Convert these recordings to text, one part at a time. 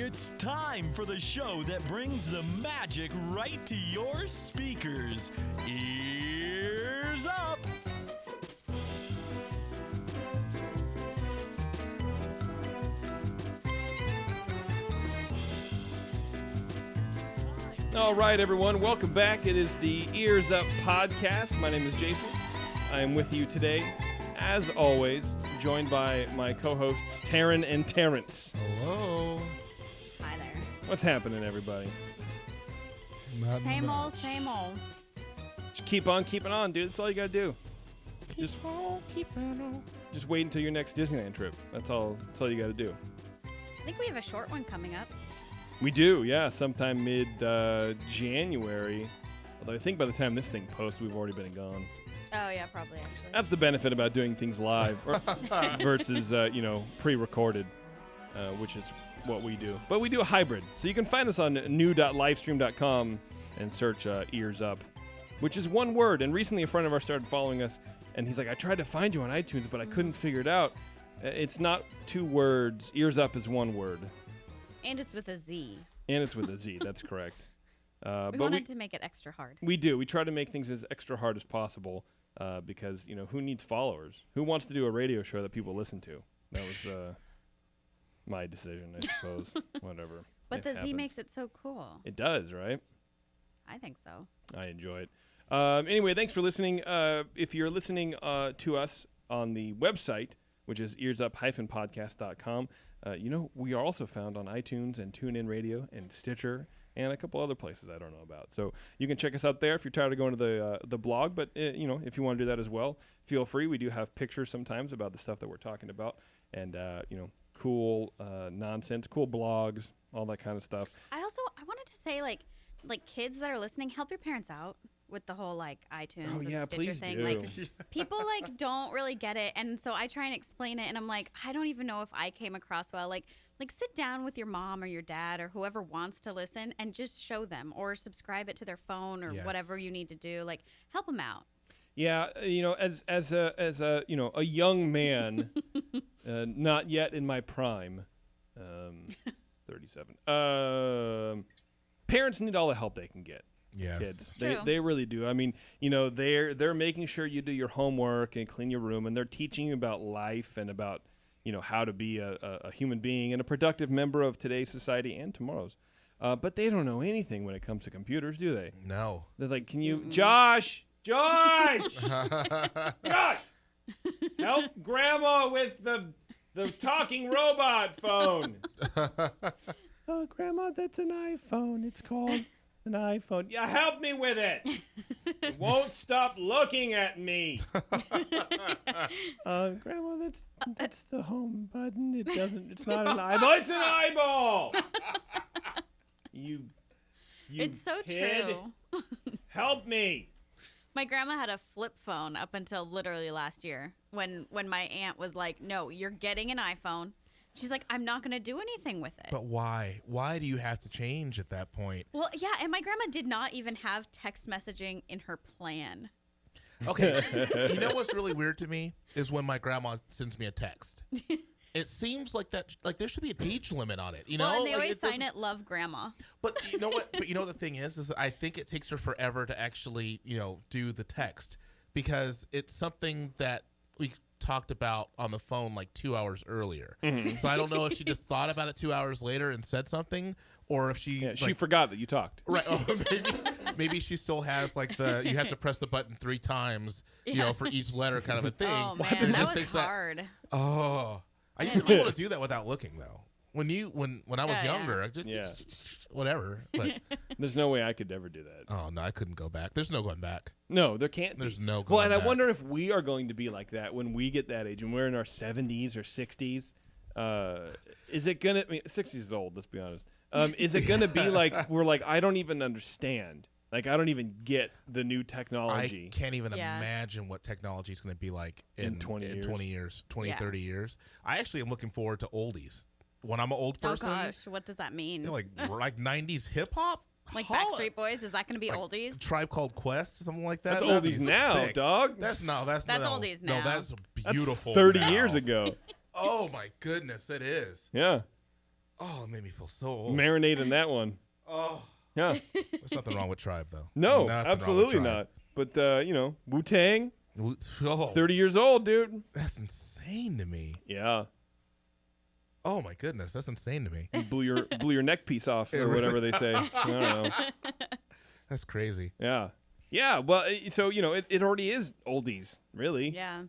It's time for the show that brings the magic right to your speakers. Ears up! All right, everyone. Welcome back. It is the Ears Up podcast. My name is Jason. I am with you today, as always, joined by my co-hosts, Taryn and Terrence. Hello. Hi there. What's happening, everybody? Not Same much. old, same old. Just keep on keeping on, dude. That's all you got to do. Keep on. Just wait until your next Disneyland trip. That's all you got to do. I think we have a short one coming up. We do, yeah, sometime mid-January. Although I think by the time this thing posts, we've already been gone. Oh, yeah, probably, actually. That's the benefit about doing things live versus, pre-recorded, which is what we do. But we do a hybrid. So you can find us on new.livestream.com and search Ears Up, which is one word. And recently a friend of ours started following us, and he's like, I tried to find you on iTunes, but I couldn't figure it out. It's not two words. Ears Up is one word. And it's with a Z. And it's with a Z. That's correct. We wanted to make it extra hard. We do. We try to make things as extra hard as possible because, who needs followers? Who wants to do a radio show that people listen to? That was my decision, I suppose. Whatever. But the happens. Z makes it so cool. It does, right? I think so. I enjoy it. Anyway, thanks for listening. If you're listening to us on the website, which is earsup-podcast.com, we are also found on iTunes and TuneIn Radio and Stitcher and a couple other places I don't know about. So you can check us out there if you're tired of going to the blog. But, if you want to do that as well, feel free. We do have pictures sometimes about the stuff that we're talking about and, cool nonsense, cool blogs, all that kind of stuff. I wanted to say, like kids that are listening, help your parents out with the whole, iTunes and Stitcher please thing. do. People, don't really get it. And so I try and explain it, and I'm like, I don't even know if I came across well. Like sit down with your mom or your dad or whoever wants to listen and just show them or subscribe it to their phone or whatever you need to do. Help them out. Yeah, as a young man, not yet in my prime, 37. Parents need all the help they can get. Yes. Kids, True. they really do. I mean, they're making sure you do your homework and clean your room, and they're teaching you about life and about how to be a human being and a productive member of today's society and tomorrow's. But they don't know anything when it comes to computers, do they? No. They're like, can you, Josh, Josh, help Grandma with the talking robot phone. Oh, Grandma, that's an iPhone. It's called an iPhone. Yeah, help me with it. It won't stop looking at me. Grandma, that's the home button. It's not an eyeball. It's an eyeball. You It's so kid. true. Help me. My grandma had a flip phone up until literally last year when my aunt was like, no, you're getting an iPhone. She's like, I'm not going to do anything with it. But why? Why do you have to change at that point? Well, yeah, and my grandma did not even have text messaging in her plan. Okay. You know what's really weird to me is when my grandma sends me a text. It seems like there should be an age limit on it. Well, and they always sign it "Love Grandma." But you know what? But the thing is I think it takes her forever to actually, do the text because it's something that we talked about on the phone 2 hours earlier. Mm-hmm. So I don't know if she just thought about it 2 hours later and said something, or if she she forgot that you talked. Right. Oh, maybe she still has you have to press the button 3 times, for each letter kind of a thing. Oh man, that was hard. I used to be able to do that without looking though. When I was younger, I just whatever. But there's no way I could ever do that. Oh no, I couldn't go back. There's no going back. No, there can't. There's be. no going Well, and back. I wonder if we are going to be like that when we get that age, when we're in our 70s or 60s. Is it gonna? 60s is old. Let's be honest. Is it gonna be like we're like I don't even understand. I don't even get the new technology. I can't even imagine what technology is going to be like in 20 years, 30 years. I actually am looking forward to oldies. When I'm an old person. Oh gosh, what does that mean? Like 90s hip hop? Like Backstreet Boys? Is that going to be oldies? Tribe Called Quest, something like that. That's oldies now, dog. That's oldies now. No, that's beautiful. That's 30 now. years ago. Oh my goodness, it is. Yeah. Oh, it made me feel so old. Marinate in that one. Oh. Yeah. There's nothing wrong with Tribe, though. No, Nothing absolutely wrong with not. But, Wu-Tang, Tribe. Oh, 30 years old, dude. that's insane to me. Yeah. Oh, my goodness. That's insane to me. Blew your neck piece off or whatever they say. I don't know. That's crazy. Yeah. Yeah. Well, so, it already is oldies, really. Yeah.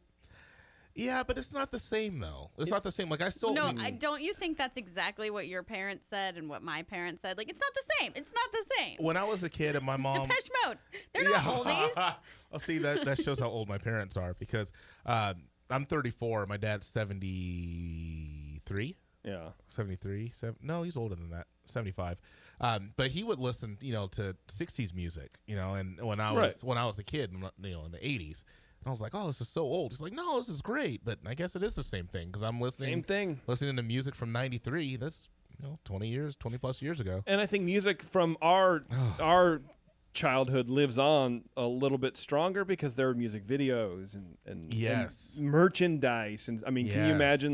Yeah, but it's not the same, though. It's not the same. Like, I still... No, don't you think that's exactly what your parents said and what my parents said? Like, it's not the same. It's not the same. When I was a kid and my mom... Depeche Mode. They're not oldies. Well, see, that shows how old my parents are because I'm 34. My dad's 73. Yeah. 73. No, he's older than that. 75. But he would listen, to 60s music, and when I was a kid, in the 80s. And I was like, oh, this is so old. He's like, no, this is great. But I guess it is the same thing because I'm listening to music from 93. That's, 20 plus years ago. And I think music from our childhood lives on a little bit stronger because there are music videos and Yes. and merchandise. And I mean, can you imagine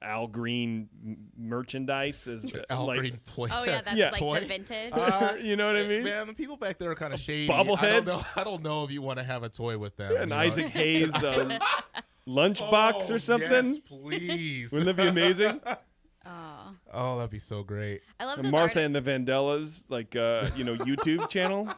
Al Green merchandise is Al like, Green play. Oh, yeah, that's Yeah. like Toy? the vintage. you know what I mean? Man, the people back there are kind of shady. bobblehead? I don't know if you want to have a toy with them. An Isaac Hayes lunchbox or something. Yes, please. Wouldn't that be amazing? Oh, that'd be so great. I love The this Martha artist. and the Vandellas, YouTube channel.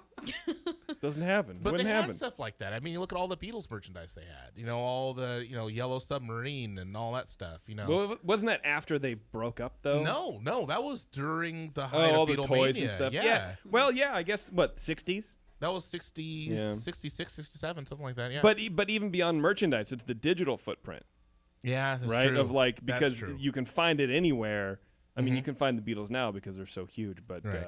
Doesn't happen. But Wouldn't they happen. had stuff like that. I mean, you look at all the Beatles merchandise they had. All the Yellow Submarine and all that stuff. Well, wasn't that after they broke up though? No, that was during the height all of the Beatlemania. toys and stuff. Yeah. Well, yeah, I guess what 60s. That was 60, Yeah. 66, 67, something like that. Yeah. But even beyond merchandise, it's the digital footprint, yeah, that's right? true. Of That's because true. you can find it anywhere. I mean, you can find the Beatles now because they're so huge. But Right.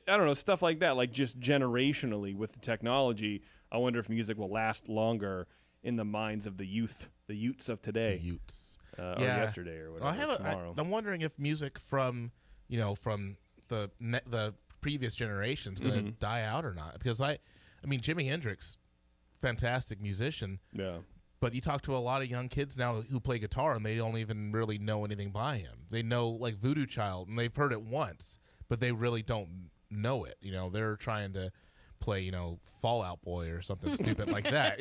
I don't know, stuff like that, like just generationally with the technology. I wonder if music will last longer in the minds of the Utes of today, Utes. or yesterday, or whatever. Tomorrow. I'm wondering if music from the previous generations going to die out or not. Because I mean, Jimi Hendrix, fantastic musician. Yeah. But you talk to a lot of young kids now who play guitar, and they don't even really know anything by him. They know like Voodoo Child, and they've heard it once, but they really don't know it. They're trying to play, Fallout Boy or something stupid like that.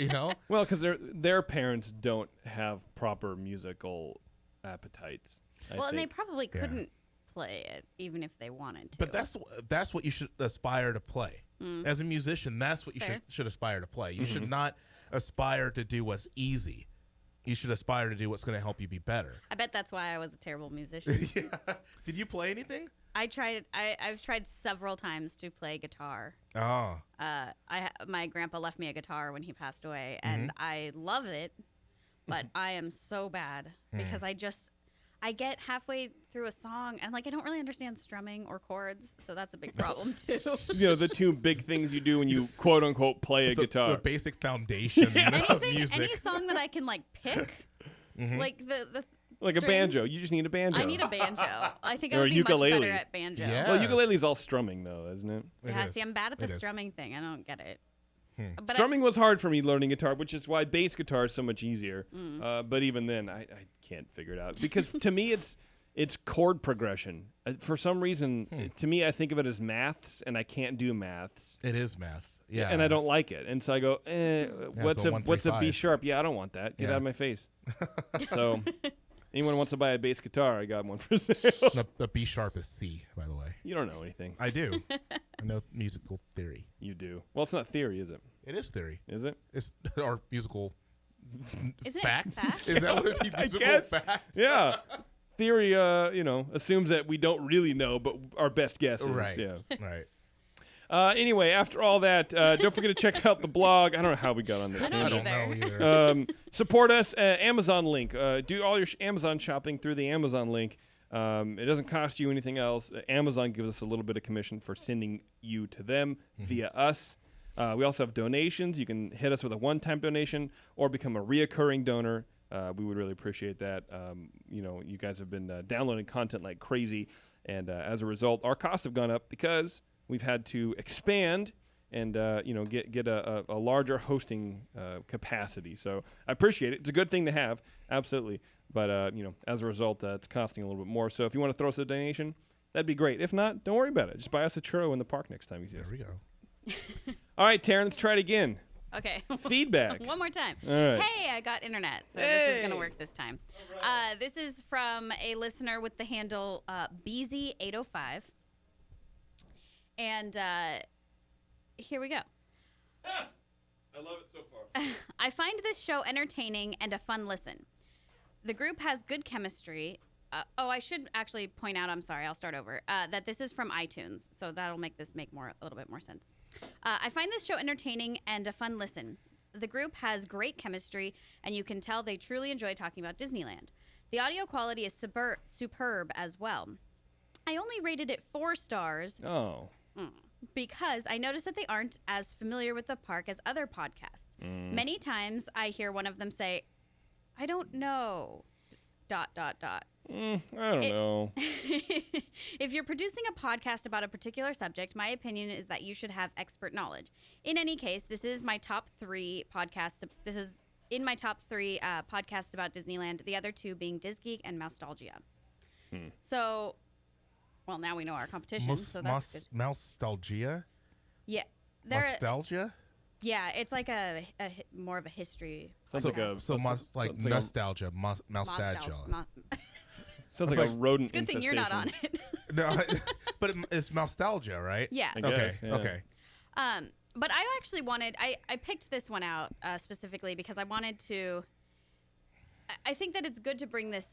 Well, because their parents don't have proper musical appetites. I Well, and they think. probably couldn't play it even if they wanted to. But that's what you should aspire to play. As a musician, that's what you Fair. should aspire to play. You should not aspire to do what's easy. You should aspire to do what's going to help you be better. I bet that's why I was a terrible musician. Yeah. Did you play anything? I've tried several times to play guitar. Oh. My grandpa left me a guitar when he passed away, and I love it, but I am so bad because I get halfway through a song and I don't really understand strumming or chords, so that's a big problem too. The two big things you do when you quote unquote play a guitar. The basic foundation of music. Any song that I can pick, like the like a strings. banjo. You just need a banjo. I need a banjo. I think I Or would a be ukulele. much better at banjo. Yeah. Well, ukulele's all strumming though, isn't it? Yeah, It is. see, I'm bad at the It is. strumming thing. I don't get it. But Strumming was hard for me learning guitar, which is why bass guitar is so much easier. But even then, I can't figure it out because to me it's chord progression. For some reason, to me, I think of it as maths, and I can't do maths. It is math. Yeah. And I don't like it, and so I go, what's so a 1, 3, what's a B 5. sharp? Yeah, I don't want that. Get Yeah. out of my face. So, anyone wants to buy a bass guitar? I got one for sale. The B sharp is C, by the way. You don't know anything. I do. I know musical theory. You do. Well, it's not theory, is it? It is theory. Is it? It's our musical Isn't fact. it fact? Is that what it I musical guess. fact? Yeah. Theory, assumes that we don't really know, but our best guess is. Right. Yeah. Right. Anyway, after all that, don't forget to check out the blog. I don't know how we got on this. I don't I don't either. know either. Support us. Amazon link. Do all your Amazon shopping through the Amazon link. It doesn't cost you anything else. Amazon gives us a little bit of commission for sending you to them via us. We also have donations. You can hit us with a one-time donation or become a reoccurring donor. We would really appreciate that. You guys have been downloading content like crazy, and as a result, our costs have gone up because we've had to expand and get a larger hosting capacity. So I appreciate it. It's a good thing to have, absolutely. But as a result, it's costing a little bit more. So if you want to throw us a donation, that'd be great. If not, don't worry about it. Just buy us a churro in the park next time you see us. There we go. All right, Taryn, let's try it again. Okay. Feedback. One more time. All right. Hey, I got internet, so this is going to work this time. This is from a listener with the handle BZ805. And here we go. I love it so far. I find this show entertaining and a fun listen. The group has good chemistry. I should actually point out, I'm sorry, I'll start over, that this is from iTunes, so that'll make this make a little bit more sense. I find this show entertaining and a fun listen. The group has great chemistry, and you can tell they truly enjoy talking about Disneyland. The audio quality is superb as well. I only rated it 4 stars. Oh. Because I noticed that they aren't as familiar with the park as other podcasts. Many times I hear one of them say, I don't know, ... I don't know. If you're producing a podcast about a particular subject, my opinion is that you should have expert knowledge. In any case, this is my top 3 podcasts. This is in my top 3 podcasts about Disneyland, the other 2 being Disgeek and Mousetalgia. So, well, now we know our competition, so that's good. Mousetalgia? Yeah. Nostalgia? Yeah, it's like a more of a history. Sounds like nostalgia, mousetalgia. Sounds like a rodent It's a good thing you're not on it. No, but it's nostalgia, right? Yeah. I guess, yeah. Okay. But I actually wanted, I picked this one out specifically because I wanted to, I think that it's good to bring this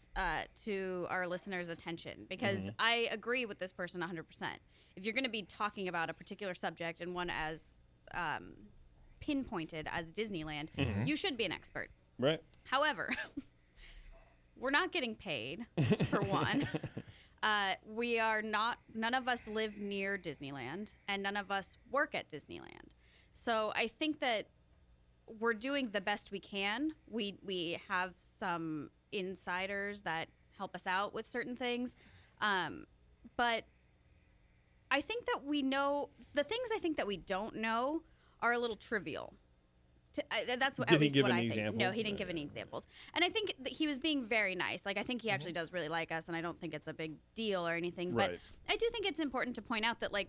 to our listeners' attention because I agree with this person 100%. If you're going to be talking about a particular subject and one as pinpointed as Disneyland, you should be an expert. Right. However, we're not getting paid, for one. We are not, none of us live near Disneyland, and none of us work at Disneyland. So I think that we're doing the best we can. We have some insiders that help us out with certain things. But I think that we know, the things I think that we don't know are a little trivial. That's what, Did at he least give what any I think. examples? No, he didn't give any examples. And I think that he was being very nice. Like, I think he actually does really like us, and I don't think it's a big deal or anything. Right. But I do think it's important to point out that, like,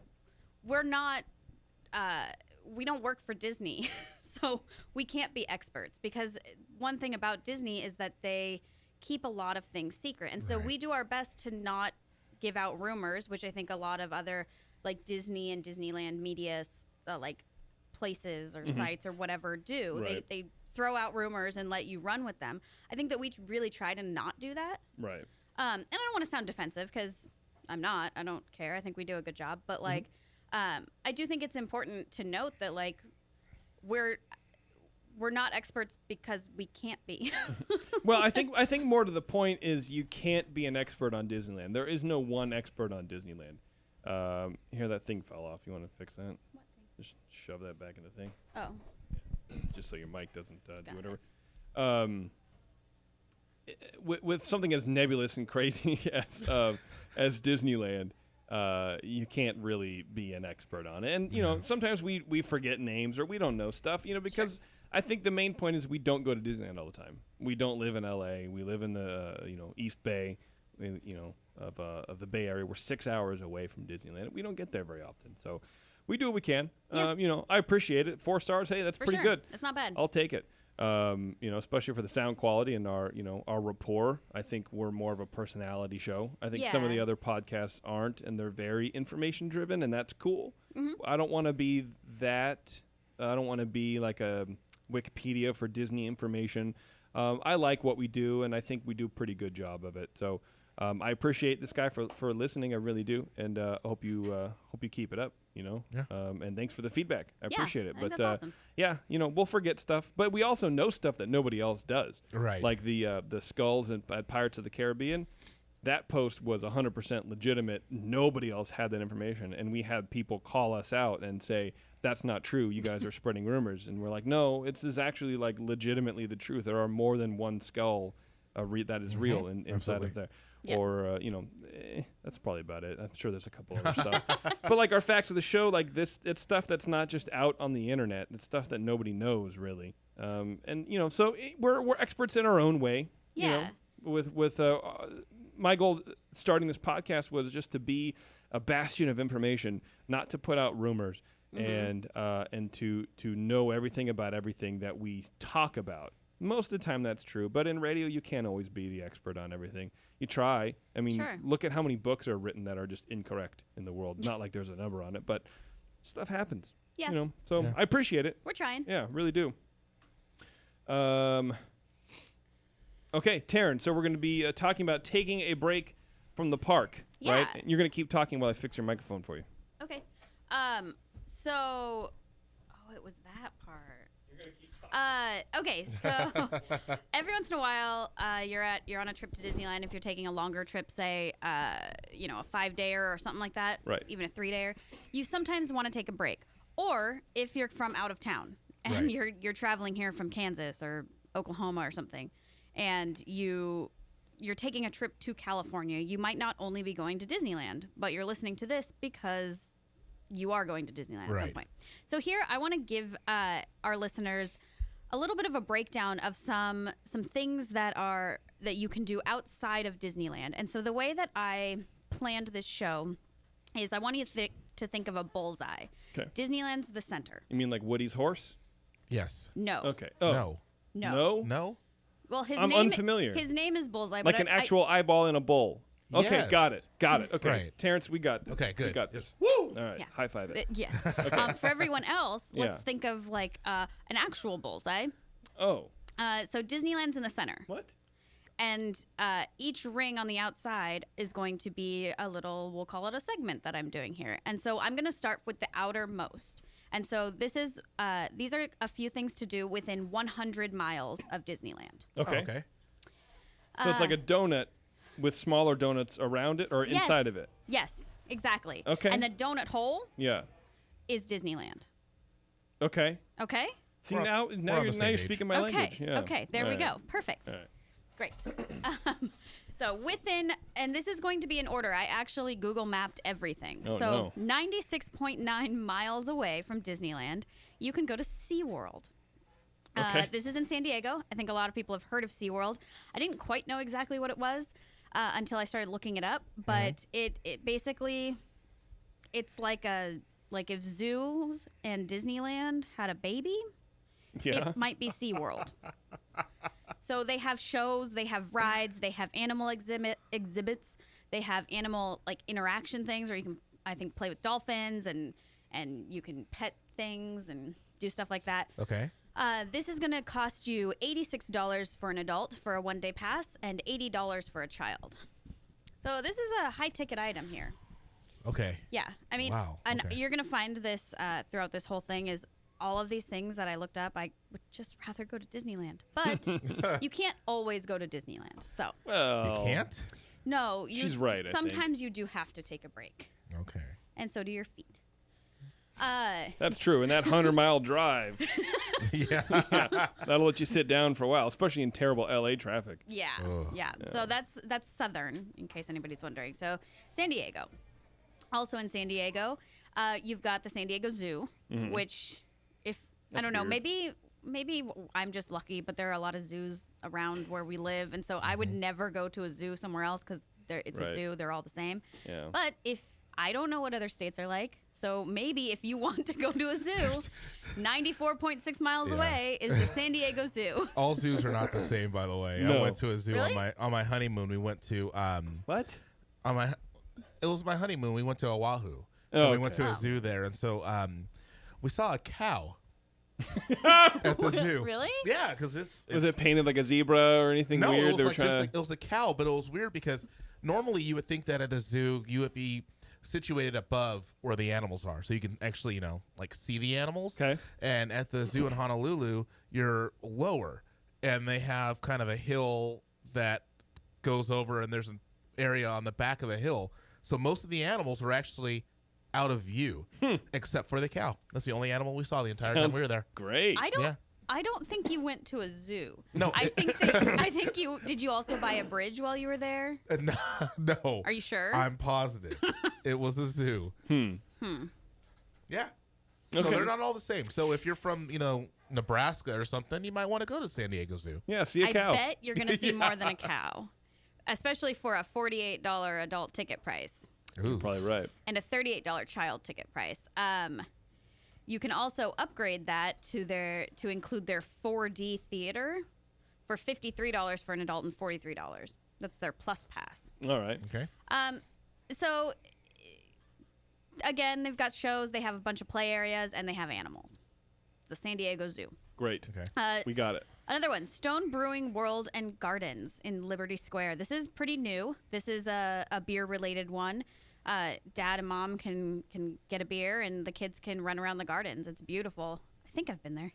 we're not, we don't work for Disney. So we can't be experts because one thing about Disney is that they keep a lot of things secret. And so we do our best to not give out rumors, which I think a lot of other, like, Disney and Disneyland media, like, places or sites or whatever do. Right. They throw out rumors and let you run with them. I think that we really try to not do that. Right. And I don't want to sound defensive because I'm not. I don't care. I think we do a good job. But, like, I do think it's important to note that, like, we're not experts because we can't be. Well, I think more to the point is you can't be an expert on Disneyland. There is no one expert on Disneyland. Here, that thing fell off. You want to fix that? What thing? Just shove that back in the thing. Oh. Just so your mic doesn't do whatever. With something as nebulous and crazy as Disneyland, you can't really be an expert on it. And, you know, sometimes we forget names or we don't know stuff, you know, because I think the main point is we don't go to Disneyland all the time. We don't live in L.A. We live in the, East Bay, of the Bay Area. We're 6 hours away from Disneyland. We don't get there very often. So we do what we can. Yeah. I appreciate it. 4 stars, hey, that's For pretty sure. good. It's not bad. I'll take it. Especially for the sound quality and our rapport. I think we're more of a personality show. I think some of the other podcasts aren't, and they're very information driven, and that's cool. I don't want to be that. I don't want to be like a Wikipedia for Disney information. I like what we do, and I think we do a pretty good job of it. So I appreciate this guy for listening. I really do, and hope you keep it up. And thanks for the feedback. I appreciate it. I think But that's awesome. we'll forget stuff, but we also know stuff that nobody else does. Right. Like the skulls at Pirates of the Caribbean. That post was 100% legitimate. Nobody else had that information, and we had people call us out and say, "That's not true. You guys are spreading rumors." And we're like, "No, this is actually like legitimately the truth. There are more than one skull that is real inside of there." Yeah. or that's probably about it. I'm sure there's a couple other stuff, but like our facts of the show, like this, it's stuff that's not just out on the internet. It's stuff that nobody knows really, and so we're experts in our own way. Yeah. With my goal starting this podcast was just to be a bastion of information, not to put out rumors, and to know everything about everything that we talk about. Most of the time that's true, but in radio you can't always be the expert on everything. You try. I mean, Sure. look at how many books are written that are just incorrect in the world. Not like there's a number on it, but stuff happens. Yeah. So Yeah. I appreciate it. We're trying. Yeah, really do. Okay, Taryn, so we're going to be talking about taking a break from the park, right? Yeah. And you're going to keep talking while I fix your microphone for you. Okay. It was that part. Okay, so every once in a while, you're on a trip to Disneyland. If you're taking a longer trip, say, a 5-dayer or something like that, Right. even a 3-dayer, you sometimes want to take a break. Or if you're from out of town and Right. you're traveling here from Kansas or Oklahoma or something, and you're taking a trip to California, you might not only be going to Disneyland, but you're listening to this because you are going to Disneyland at some Right. point. So here, I want to give our listeners a little bit of a breakdown of some things that you can do outside of Disneyland. And so the way that I planned this show is I want you to think of a bullseye. 'Kay. Disneyland's the center. You mean like Woody's horse? Yes. No. Okay. Oh. No. No. No. Well, his I'm name unfamiliar. His name is Bullseye. Like but an actual eyeball in a bowl. Okay, Yes. got it. Okay, Right. Terrence, we got this. Okay, good. We got this. Woo! All right, Yeah. high five it. Yes. For everyone else, let's Yeah. think of like an actual bullseye. Oh, So Disneyland's in the center. what? And each ring on the outside is going to be a little, we'll call it a segment that I'm doing here. And so I'm going to start with the outermost. And so these are a few things to do within 100 miles of Disneyland. Okay. Oh, okay. So it's like a donut with smaller donuts around it or Yes. inside of it. Yes, exactly. Okay. And the donut hole Yeah. is Disneyland. Okay. Okay? See, We're on- now we're on you're the same page. speaking my Okay. language. Yeah. Okay, there we All go. right. Perfect. All right. Great. So and this is going to be in order. I actually Google mapped everything. Oh, so 96.9 miles away from Disneyland, you can go to SeaWorld. Okay. This is in San Diego. I think a lot of people have heard of SeaWorld. I didn't quite know exactly what it was until I started looking it up. But it basically, it's like if zoos and Disneyland had a baby, Yeah. it might be SeaWorld. So they have shows, they have rides, they have animal exhibits, they have animal interaction things where you can, I think, play with dolphins and you can pet things and do stuff like that. Okay. This is going to cost you $86 for an adult for a one-day pass and $80 for a child. So this is a high-ticket item here. Okay. Yeah, I mean, Wow, and okay. you're going to find this throughout this whole thing is all of these things that I looked up. I would just rather go to Disneyland, but you can't always go to Disneyland. So Well, You can't? Oh. no, She's right, I think. Sometimes you do have to take a break, Okay. and so do your feet. That's true. And that 100-mile drive, Yeah. that'll let you sit down for a while, especially in terrible LA traffic. Yeah, Ugh. yeah. So that's southern, in case anybody's wondering. So San Diego. Also in San Diego, you've got the San Diego Zoo, which, I That's don't know, weird. maybe I'm just lucky, but there are a lot of zoos around where we live, and so I would never go to a zoo somewhere else because it's Right. a zoo. They're all the same. Yeah. But if I don't know what other states are like, so maybe if you want to go to a zoo, 94.6 miles Yeah. away is the San Diego Zoo. All zoos are not the same, by the way. No. I went to a zoo Really? on my honeymoon. We went to What? it was my honeymoon. We went to Oahu. Oh, And we went okay. to a Oh. zoo there, and so we saw a cow at the zoo. Really? Yeah, because it's Was it painted like a zebra or anything no, weird? it was They were like trying it was a cow, but it was weird because normally you would think that at a zoo you would be situated above where the animals are, so you can actually see the animals. Okay. And at the zoo in Honolulu, you're lower, and they have kind of a hill that goes over, and there's an area on the back of the hill. So most of the animals were actually out of view, except for the cow. That's the only animal we saw the entire time Sounds we were there. great. I don't. Yeah. I don't think you went to a zoo. No. I think you did. You also buy a bridge while you were there? No. Are you sure? I'm positive. It was a zoo. Yeah. So Okay. they're not all the same. So if you're from, Nebraska or something, you might want to go to San Diego Zoo. Yeah, see a I cow. bet you're going to see more than a cow, especially for a $48 adult ticket price Ooh. Probably right. and a $38 child ticket price. You can also upgrade that to include their 4D theater for $53 for an adult and $43. That's their plus pass. All right. Okay. So again, they've got shows, they have a bunch of play areas, and they have animals. It's the San Diego Zoo. Great. Okay. We got it. Another one, Stone Brewing World and Gardens in Liberty Square. This is pretty new. This is a beer-related one. Dad and mom can get a beer, and the kids can run around the gardens. It's beautiful. I think I've been there.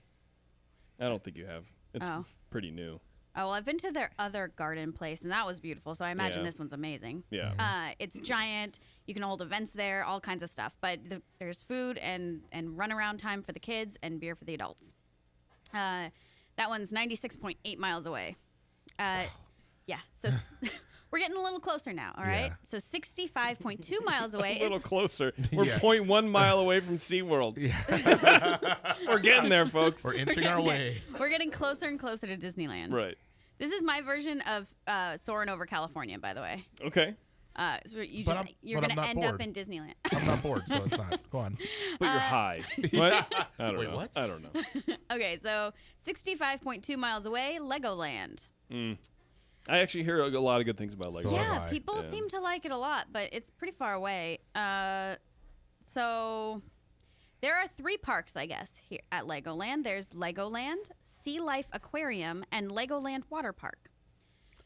I don't think you have. It's Oh. pretty new. Oh, well, I've been to their other garden place, and that was beautiful, so I imagine Yeah. this one's amazing. Yeah. It's giant. You can hold events there, all kinds of stuff. But there's food and runaround time for the kids and beer for the adults. That one's 96.8 miles away. Yeah, so we're getting a little closer now, all right? Yeah. So 65.2 miles away A little is closer. We're Yeah. 0.1 mile away from SeaWorld. We're getting there, folks. We're inching our way. we're getting closer and closer to Disneyland. Right. This is my version of soaring over California, by the way. Okay. So But you're I'm going to not end bored. up in Disneyland. I'm not bored, so it's not. Go on. But you're high. What? I don't Wait, know. what? I don't know. Okay, so 65.2 miles away, Legoland. I actually hear a lot of good things about Lego. So Yeah, have I. people Yeah. seem to like it a lot, but it's pretty far away. So there are 3 parks, I guess, here at Legoland. There's Legoland, Sea Life Aquarium, and Legoland Water Park.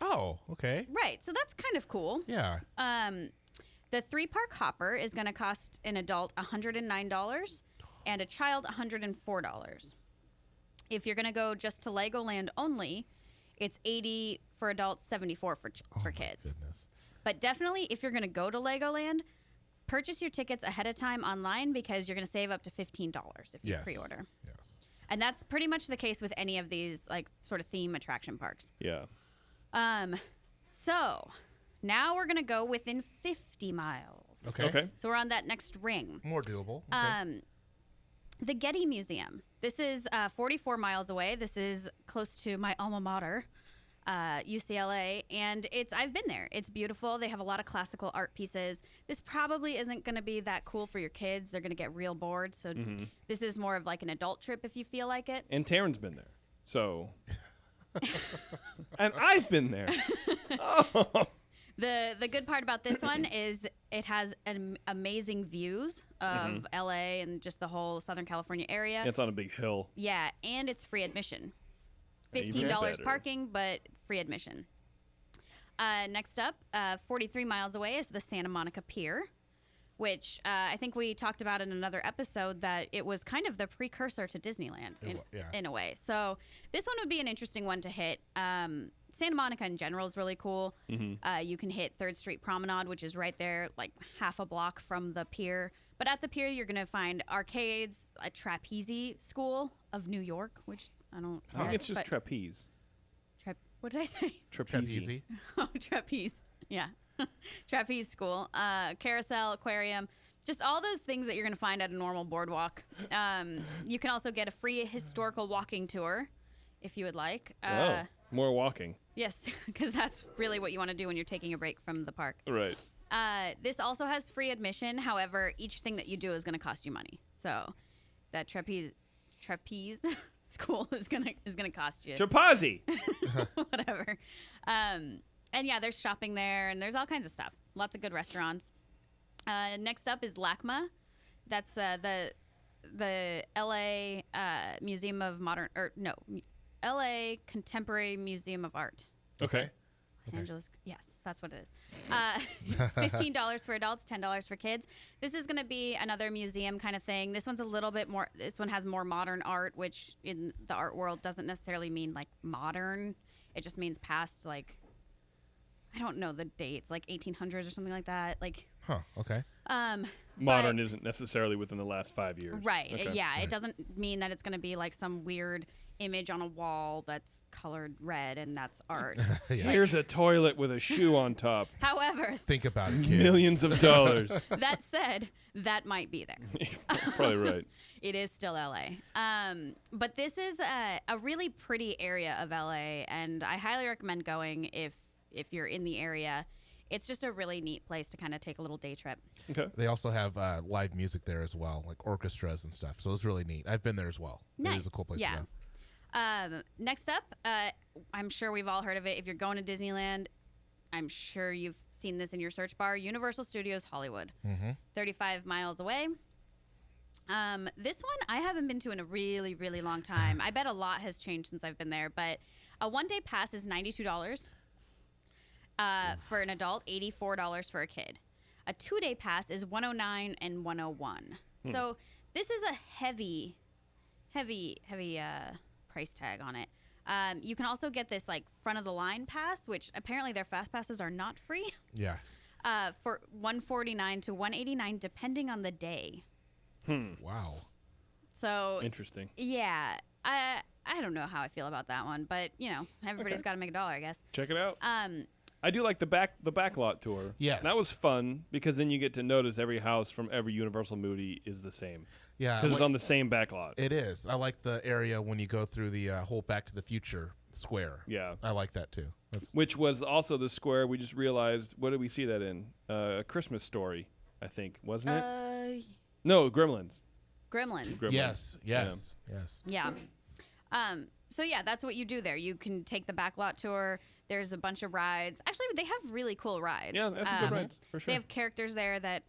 Oh, okay. Right, so that's kind of cool. Yeah. The 3-park hopper is going to cost an adult $109 and a child $104. If you're going to go just to Legoland only, it's $80 for adults, $74 for My kids. Goodness. But definitely, if you're going to go to Legoland, purchase your tickets ahead of time online because you're going to save up to $15 if you Yes. pre-order. Yes. And that's pretty much the case with any of these like sort of theme attraction parks. Yeah. So now we're going to go within 50 miles. Okay. So we're on that next ring. More doable. Okay. The Getty Museum. This is 44 miles away. This is close to my alma mater, UCLA, and I've been there. It's beautiful. They have a lot of classical art pieces. This probably isn't going to be that cool for your kids. They're going to get real bored. So this is more of like an adult trip if you feel like it. And Taryn's been there. So. And I've been there. Oh. The good part about this one is it has amazing views of LA and just the whole Southern California area. It's on a big hill. Yeah, and it's free admission. Even $15 better. parking, but free admission. Next up, 43 miles away is the Santa Monica Pier, which I think we talked about in another episode that it was kind of the precursor to Disneyland in a way. So this one would be an interesting one to hit. Santa Monica in general is really cool. You can hit 3rd Street Promenade, which is right there, like half a block from the pier. But at the pier, you're going to find arcades, a trapeze school of New York, which I don't I think get, it's just but- trapeze. what did I say? Trapeze. Oh, trapeze. Yeah. Trapeze school. Carousel, aquarium. Just all those things that you're going to find at a normal boardwalk. You can also get a free historical walking tour if you would like. Oh, more walking. Yes, because that's really what you want to do when you're taking a break from the park. Right. This also has free admission. However, each thing that you do is going to cost you money. So that trapeze school is gonna cost you Trapeze. whatever. And yeah, there's shopping there, and there's all kinds of stuff. Lots of good restaurants. Next up is LACMA. That's the LA Museum of Modern, or no, LA Contemporary Museum of Art. Okay. Los Angeles. Yes, that's what it is. It's $15 for adults, $10 for kids. This is going to be another museum kind of thing. This one's a little bit more, this one has more modern art, which in the art world doesn't necessarily mean like modern. It just means past, like, I don't know the dates, like 1800s or something like that. Like, Huh. Okay. Modern but- isn't necessarily within the last 5 years. right. Okay. Yeah. It doesn't mean that it's going to be like some weird image on a wall that's colored red and that's art. Yeah. Here's a toilet with a shoe on top. However, Think about it, kids. Millions of dollars. that said, that might be there. Probably right. It is still LA. But this is a really pretty area of LA, and I highly recommend going if you're in the area. It's just a really neat place to kind of take a little day trip. Okay. They also have live music there as well, like orchestras and stuff. So it's really neat. I've been there as well. Nice. It is a cool place Yeah. to go. Next up, I'm sure we've all heard of it. If you're going to Disneyland, I'm sure you've seen this in your search bar. Universal Studios Hollywood, 35 miles away. This one I haven't been to in a really, really long time. I bet a lot has changed since I've been there, but a one-day pass is $92 for an adult, $84 for a kid. A two-day pass is $109 and $101. So this is a heavy price tag on it. You can also get this like front of the line pass, which apparently their fast passes are not free. Yeah. For $149 to $189 depending on the day. Wow. So Interesting. yeah, I don't know how I feel about that one, but you know, everybody's got to make a dollar, I guess. Check it out. I do like the backlot tour. Yes. That was fun because then you get to notice every house from every Universal movie is the same. Yeah. Because it's on the same backlot. It is. I like the area when you go through the whole Back to the Future square. Yeah. I like that too. Which was also the square we just realized. What did we see that in? A Christmas Story, I think, wasn't it? No, Gremlins. Gremlins. Gremlins. Yes. Yeah. So yeah, that's what you do there. You can take the backlot tour. There's a bunch of rides. Actually, they have really cool rides. Yeah, that's some good rides for sure. They have characters there that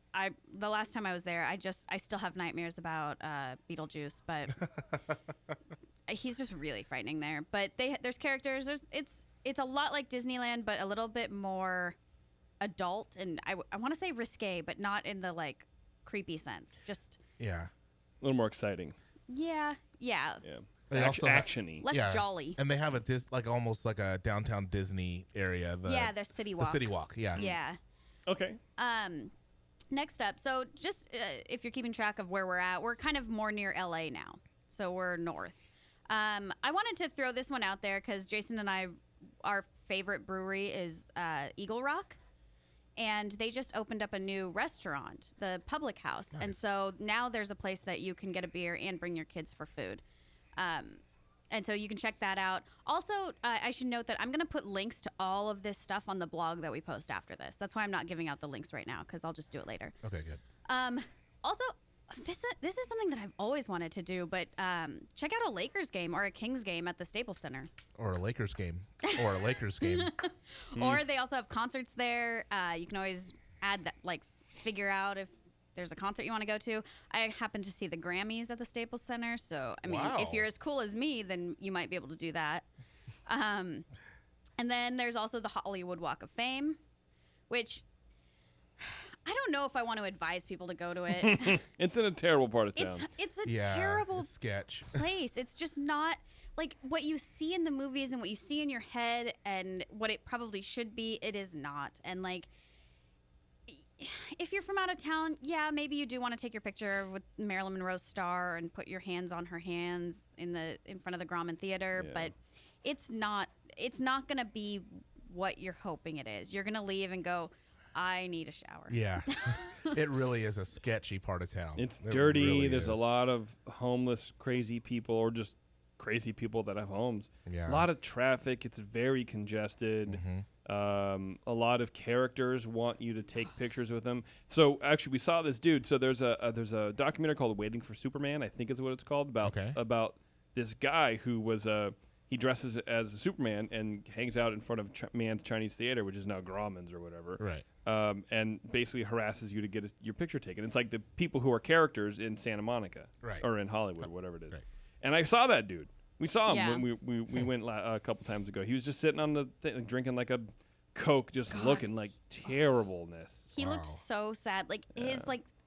the last time I was there, I still have nightmares about Beetlejuice, but he's just really frightening there. But there's characters. It's a lot like Disneyland, but a little bit more adult, and I want to say risque, but not in the like creepy sense. Just Yeah. A little more exciting. yeah. Yeah. They also have- Actiony. Less jolly. And they have almost like a downtown Disney area. The City Walk. The City Walk. Yeah. Yeah. Okay. Next up, so just if you're keeping track of where we're at, we're kind of more near LA now. So we're north. I wanted to throw this one out there because Jason and I, our favorite brewery is Eagle Rock. And they just opened up a new restaurant, the Public House. Nice. And so now there's a place that you can get a beer and bring your kids for food. And so you can check that out. Also, I should note that I'm going to put links to all of this stuff on the blog that we post after this. That's why I'm not giving out the links right now because I'll just do it later. Okay, good. Also, this is something that I've always wanted to do, but check out a Lakers game or a Kings game at the Staples Center. Or a Lakers game. Or a Lakers game. Or they also have concerts there. You can always add that, like, figure out if there's a concert you want to go to. I happened to see the Grammys at the Staples Center, so I mean, if you're as cool as me, then you might be able to do that. And then there's also the Hollywood Walk of Fame, which I don't know if I want to advise people to go to it. It's in a terrible part of town. It's a terrible sketch. place. It's just not like what you see in the movies and what you see in your head and what it probably should be. It is not. And like, if you're from out of town, yeah, maybe you do want to take your picture with Marilyn Monroe's star and put your hands on her hands in front of the Grauman Theater, but it's not going to be what you're hoping it is. You're going to leave and go, I need a shower. Yeah. It really is a sketchy part of town. It's It dirty. really There's a is. lot of homeless, crazy people, or just crazy people that have homes. Yeah. A lot of traffic. It's very congested. Mm-hmm. A lot of characters want you to take pictures with them. So actually, we saw this dude. So there's a documentary called "Waiting for Superman," I think is what it's called, about this guy who was he dresses as a Superman and hangs out in front of Mann's Chinese Theater, which is now Grauman's or whatever. Right. And basically harasses you to get your picture taken. It's like the people who are characters in Santa Monica, Right. or in Hollywood, whatever it is. Right. And I saw that dude. We saw him Yeah. when we went a couple times ago. He was just sitting on the thing, drinking like a Coke, just looking like terribleness. He looked Wow. so sad. Like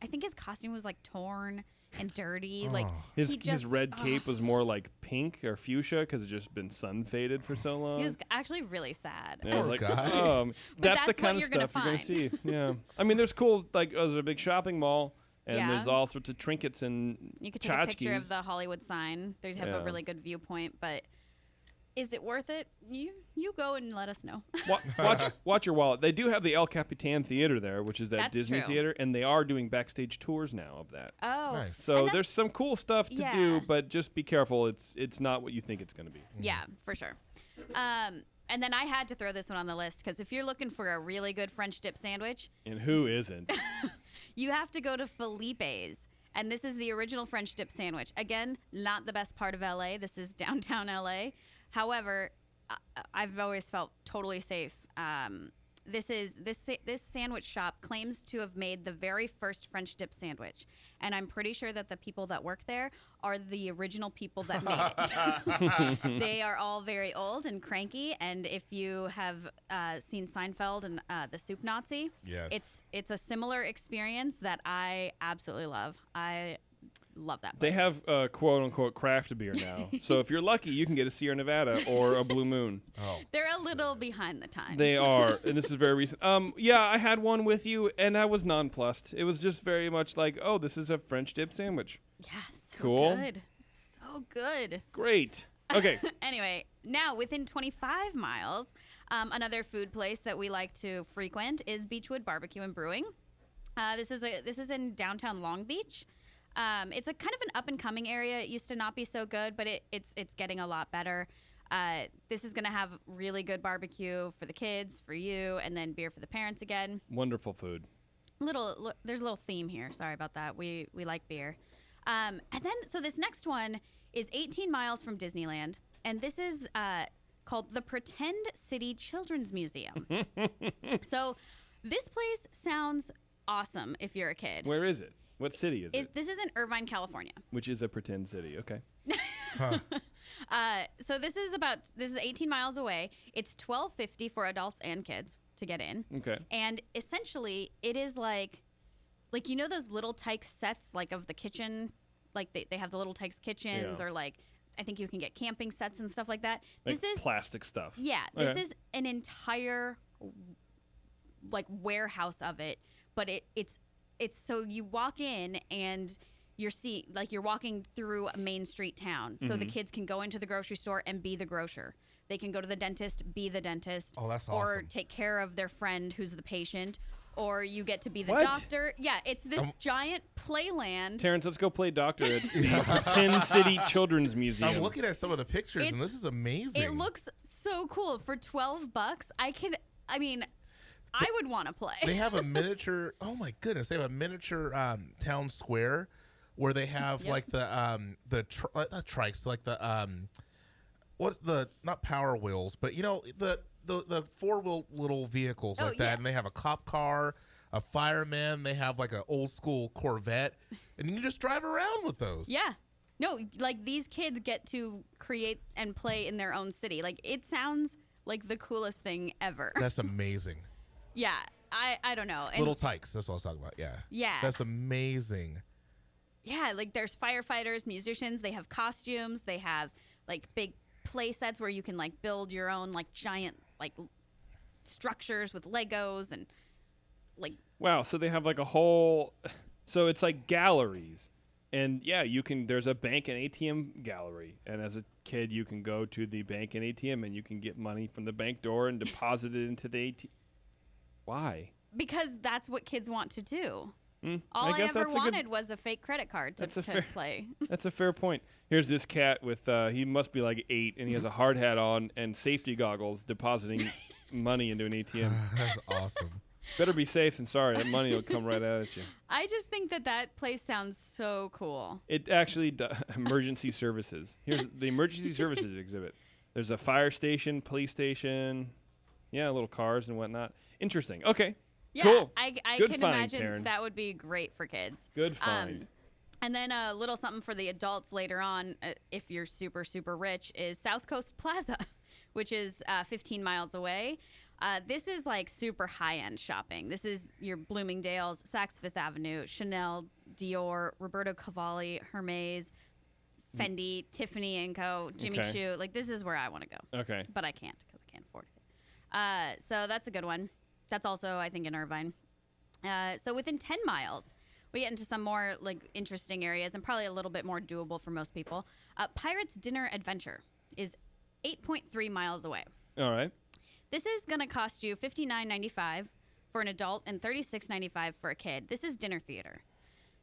I think his costume was like torn and dirty. Oh. Like His he just, red cape was more like pink or fuchsia because it's just been sun faded for so long. He was actually really sad. Yeah, I was Poor like, guy. that's the that's what kind of you're gonna stuff you're gonna find. see. Yeah, I mean, there's cool. Like, there's a big shopping mall. And Yeah. there's all sorts of trinkets and You could take a picture tchotchkes. of the Hollywood sign. They'd have Yeah. a really good viewpoint, but is it worth it? You go and let us know. Watch your wallet. They do have the El Capitan Theater there, which is that That's Disney true. theater, and they are doing backstage tours now of that. Oh, Nice. So And there's some cool stuff to yeah. do, but just be careful. It's not what you think it's going to be. yeah, for sure. And then I had to throw this one on the list because if you're looking for a really good French dip sandwich, And who isn't? you have to go to Felipe's. And this is the original French dip sandwich. Again, not the best part of LA. This is downtown LA. However, I've always felt totally safe. This sandwich shop claims to have made the very first French dip sandwich, and I'm pretty sure that the people that work there are the original people that made it. They are all very old and cranky, and if you have seen Seinfeld and the Soup Nazi, Yes. it's a similar experience that I absolutely love. I love that They place. have quote unquote craft beer now. So if you're lucky, you can get a Sierra Nevada or a Blue Moon. Oh. They're a little behind the times. They are, and this is very recent. Yeah, I had one with you, and I was nonplussed. It was just very much like, oh, this is a French dip sandwich. Yeah, so Cool. good. So good. Great. Okay. Anyway, now within 25 miles, another food place that we like to frequent is Beechwood Barbecue and Brewing. This is in downtown Long Beach. It's a kind of an up and coming area. It used to not be so good, but it's getting a lot better. This is going to have really good barbecue for the kids, for you, and then beer for the parents again. Wonderful food. There's a little theme here. Sorry about that. We like beer. And then so this next one is 18 miles from Disneyland, and this is called the Pretend City Children's Museum. So this place sounds awesome if you're a kid. Where is it? What city is it? This is in Irvine, California. Which is a pretend city. Okay. So this is 18 miles away. It's $12.50 for adults and kids to get in. Okay. And essentially, it is like you know those little Tykes sets like of the kitchen, like they have the little Tykes kitchens, Yeah. or like I think you can get camping sets and stuff like that. Like This is plastic stuff. yeah, this Okay. is an entire like warehouse of it, but it's so you walk in and you're walking through a main street town. So Mm-hmm. the kids can go into the grocery store and be the grocer. They can go to the dentist, be the dentist. Oh, that's Or awesome. take care of their friend who's the patient. Or you get to be the What? doctor. Yeah, it's this giant playland. Terrence, let's go play doctor at the Pretend City Children's Museum. I'm looking at some of the pictures, and It's- this is amazing. It looks so cool. For $12, I would want to play. They have a miniature. Oh my goodness! They have a miniature town square where they have Yep. like not trikes, like what's the not Power Wheels, but you know the 4-wheel little vehicles Oh, like that, yeah. and they have a cop car, a fireman. They have like an old school Corvette, and you just drive around with those. Yeah. No, like these kids get to create and play in their own city. Like it sounds like the coolest thing ever. That's amazing. Yeah. I don't know. And Little Tykes. That's what I was talking about. Yeah. yeah. That's amazing. Yeah, like there's firefighters, musicians, they have costumes, they have like big play sets where you can like build your own like giant like structures with Legos and like Wow, so they have like a whole so it's like galleries. And yeah, there's a bank and ATM gallery. And as a kid you can go to the bank and ATM and you can get money from the bank door and deposit it into the ATM. Why? because that's what kids want to do. I All I, guess ever that's a good- wanted was a fake credit card to That's a fair- play. That's a fair point. Here's this cat with he must be like 8 and he has a hard hat on and safety goggles depositing money into an ATM. That's awesome. Better be safe than sorry. That money will come right out at you. I just think that place sounds so cool. It actually emergency services. Here's the emergency services exhibit. There's a fire station, police station, yeah, little cars and whatnot. Interesting. Okay, Yeah, cool. I Good can find, imagine Taryn. that would be great for kids. Good find. And then a little something for the adults later on, if you're super, super rich, is South Coast Plaza, which is 15 miles away. This is like super high-end shopping. This is your Bloomingdale's, Saks Fifth Avenue, Chanel, Dior, Roberto Cavalli, Hermes, Fendi, Tiffany & Co., Jimmy Okay. Choo. Like, this is where I want to go. Okay. But I can't because I can't afford it. So that's a good one. That's also, I think, in Irvine. So within 10 miles, we get into some more like interesting areas and probably a little bit more doable for most people. Pirates Dinner Adventure is 8.3 miles away. All right. This is going to cost you $59.95 for an adult and $36.95 for a kid. This is dinner theater.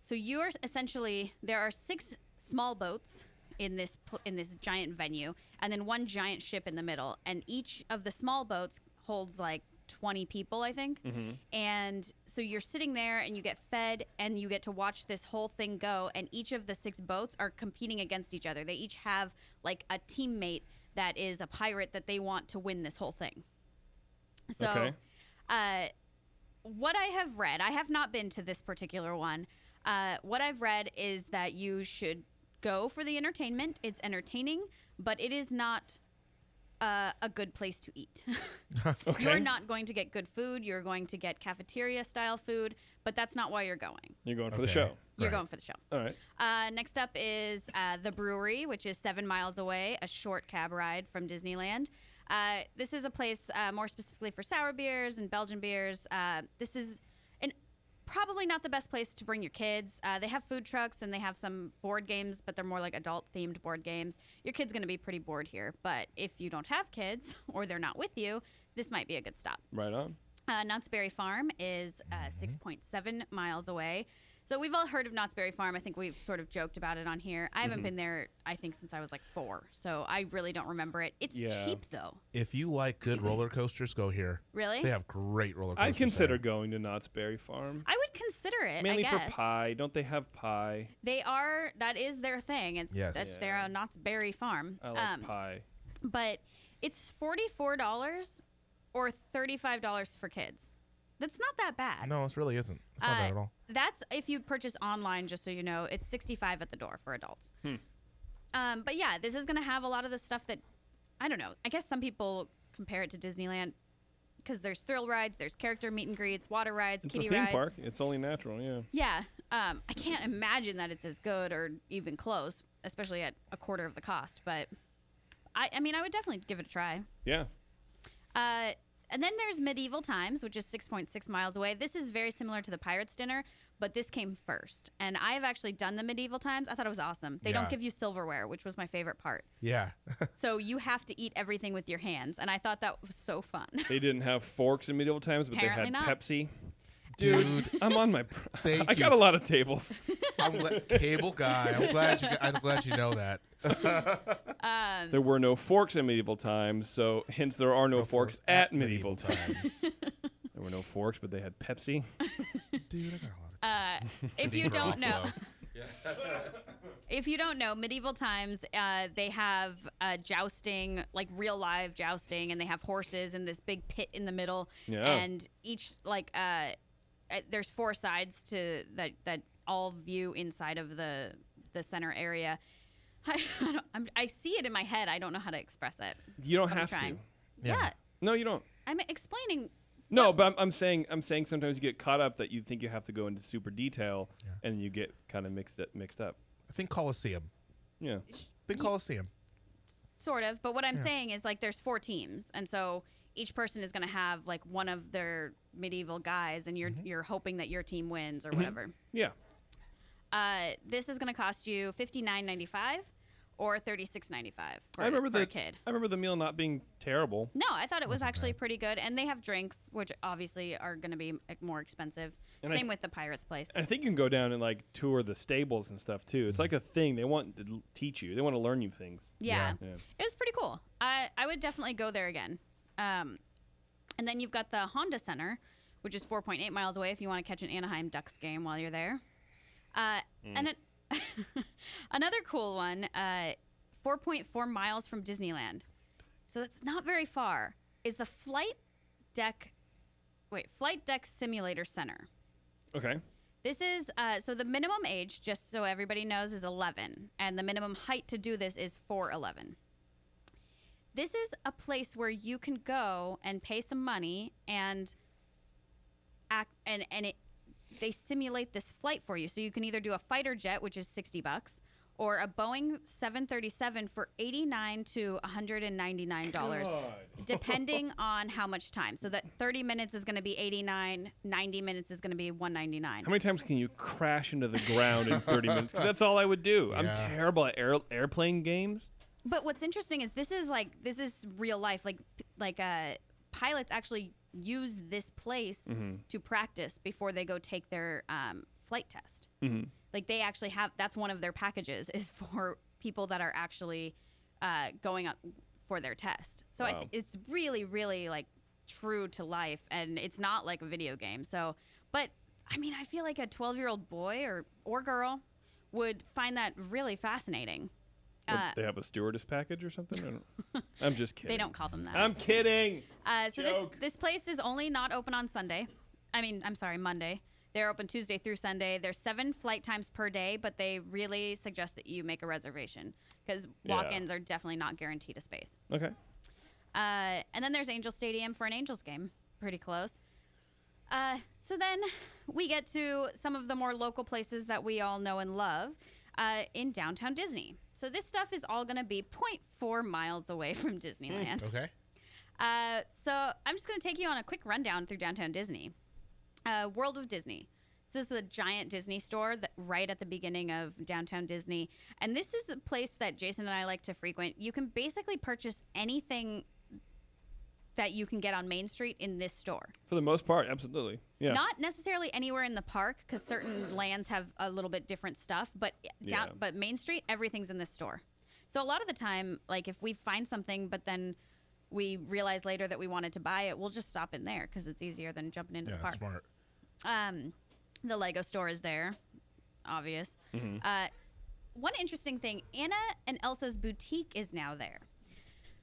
So you're essentially, there are 6 small boats in this giant venue, and then one giant ship in the middle, and each of the small boats holds like 20 people, I think. And so you're sitting there and you get fed and you get to watch this whole thing go, and each of the 6 boats are competing against each other. They each have like a teammate that is a pirate that they want to win this whole thing. So what I have read, I have not been to this particular one. What I've read is that you should go for the entertainment. It's entertaining, but it is not a good place to eat. Okay. You're not going to get good food. You're going to get cafeteria style food, but that's not why you're going. You're going for the show. You're going for the show. All right. Next up is the brewery, which is 7 miles away, a short cab ride from Disneyland. This is a place more specifically for sour beers and Belgian beers. This is probably not the best place to bring your kids. They have food trucks and they have some board games, but they're more like adult-themed board games. Your kid's going to be pretty bored here, but if you don't have kids or they're not with you, this might be a good stop. Right on. Knott's Berry Farm is 6.7 miles away. So we've all heard of Knott's Berry Farm. I think we've sort of joked about it on here. I haven't been there, I think, since I was like 4. So I really don't remember it. It's cheap, though. If you like good roller coasters, go here. Really? They have great roller coasters. I'd consider there. going to Knott's Berry Farm. I would consider it, Mainly I for guess. pie. Don't they have pie? They are. That is their thing. It's Yes. that's their Knott's Berry Farm. I like pie. But it's $44 or $35 for kids. That's not that bad. No, it really isn't. It's not bad at all. That's if you purchase online, just so you know. It's $65 at the door for adults. But yeah, this is going to have a lot of the stuff that, I don't know. I guess some people compare it to Disneyland because there's thrill rides, there's character meet and greets, water rides, It's kiddie a theme rides. park. It's only natural, yeah. Yeah. I can't imagine that it's as good or even close, especially at a quarter of the cost. But I mean, I would definitely give it a try. Yeah. And then there's Medieval Times, which is 6.6 miles away. This is very similar to the Pirates Dinner, but this came first. And I have actually done the Medieval Times. I thought it was awesome. They don't Yeah. give you silverware, which was my favorite part. Yeah. So you have to eat everything with your hands. And I thought that was so fun. They didn't have forks in medieval times, but Apparently they had not. Pepsi. Dude, I'm on my. Thank I you. got a lot of tables. cable guy. I'm glad you know that. There were no forks in medieval times, so hence there are no forks at medieval times. times. There were no forks, but they had Pepsi. Dude, I got a lot of If you don't know, Garofalo. if you don't know, Medieval Times, they have jousting, like real live jousting, and they have horses in this big pit in the middle. Yeah. And each there's 4 sides to that all view inside of the center area. I see it in my head. I don't know how to express it. You don't I'm have trying. to. Yeah. No, you don't. I'm explaining. No, but I'm saying sometimes you get caught up that you think you have to go into super detail, and you get kind of mixed up. I think Coliseum. Yeah. Think Coliseum. Sort of, but what I'm saying is like there's 4 teams, and so each person is going to have like one of their medieval guys, and you're hoping that your team wins or whatever. Yeah. This is going to cost you $59.95 or $36.95 for a kid. I remember the meal not being terrible. No, I thought it was actually pretty good, and they have drinks, which obviously are going to be more expensive. And Same with the Pirates Place. I think you can go down and like tour the stables and stuff too. It's like a thing they want to teach you. They want to learn you things. Yeah. Yeah. It was pretty cool. I would definitely go there again. And then you've got the Honda Center, which is 4.8 miles away if you want to catch an Anaheim Ducks game while you're there. And another cool one, 4.4 miles from Disneyland. So that's not very far, is the Flight Deck Simulator Center. Okay. This is, so the minimum age, just so everybody knows, is 11. And the minimum height to do this is 4'11". This is a place where you can go and pay some money and act, they simulate this flight for you. So you can either do a fighter jet, which is $60, or a Boeing 737 for $89 to $199, God. depending on how much time. So that 30 minutes is going to be $89, 90 minutes is going to be $199. How many times can you crash into the ground in 30 minutes? Because that's all I would do. I'm Yeah. terrible at airplane games. But what's interesting is this is real life. Pilots actually use this place to practice before they go take their flight test. Mm-hmm. Like they actually have, that's one of their packages is for people that are actually going up for their test. So Wow. it's really, really like true to life, and it's not like a video game. So, but I mean, I feel like a 12-year-old boy or girl would find that really fascinating. What, they have a stewardess package or something? I'm just kidding. They don't call them that. I'm kidding. So Joke. this place is only not open on Sunday. I'm sorry, Monday. They're open Tuesday through Sunday. There's 7 flight times per day, but they really suggest that you make a reservation because walk-ins are definitely not guaranteed a space. Okay. And then there's Angel Stadium for an Angels game. Pretty close. So then we get to some of the more local places that we all know and love in downtown Disney. So this stuff is all going to be 0.4 miles away from Disneyland. Okay. So I'm just going to take you on a quick rundown through downtown Disney. World of Disney. This is a giant Disney store that right at the beginning of downtown Disney. And this is a place that Jason and I like to frequent. You can basically purchase anything that you can get on Main Street in this store. For the most part, absolutely. Yeah. Not necessarily anywhere in the park because certain lands have a little bit different stuff, but but Main Street, everything's in this store. So a lot of the time, like if we find something, but then we realize later that we wanted to buy it, we'll just stop in there because it's easier than jumping into the park. Smart. The Lego store is there, obvious. Mm-hmm. One interesting thing, Anna and Elsa's boutique is now there.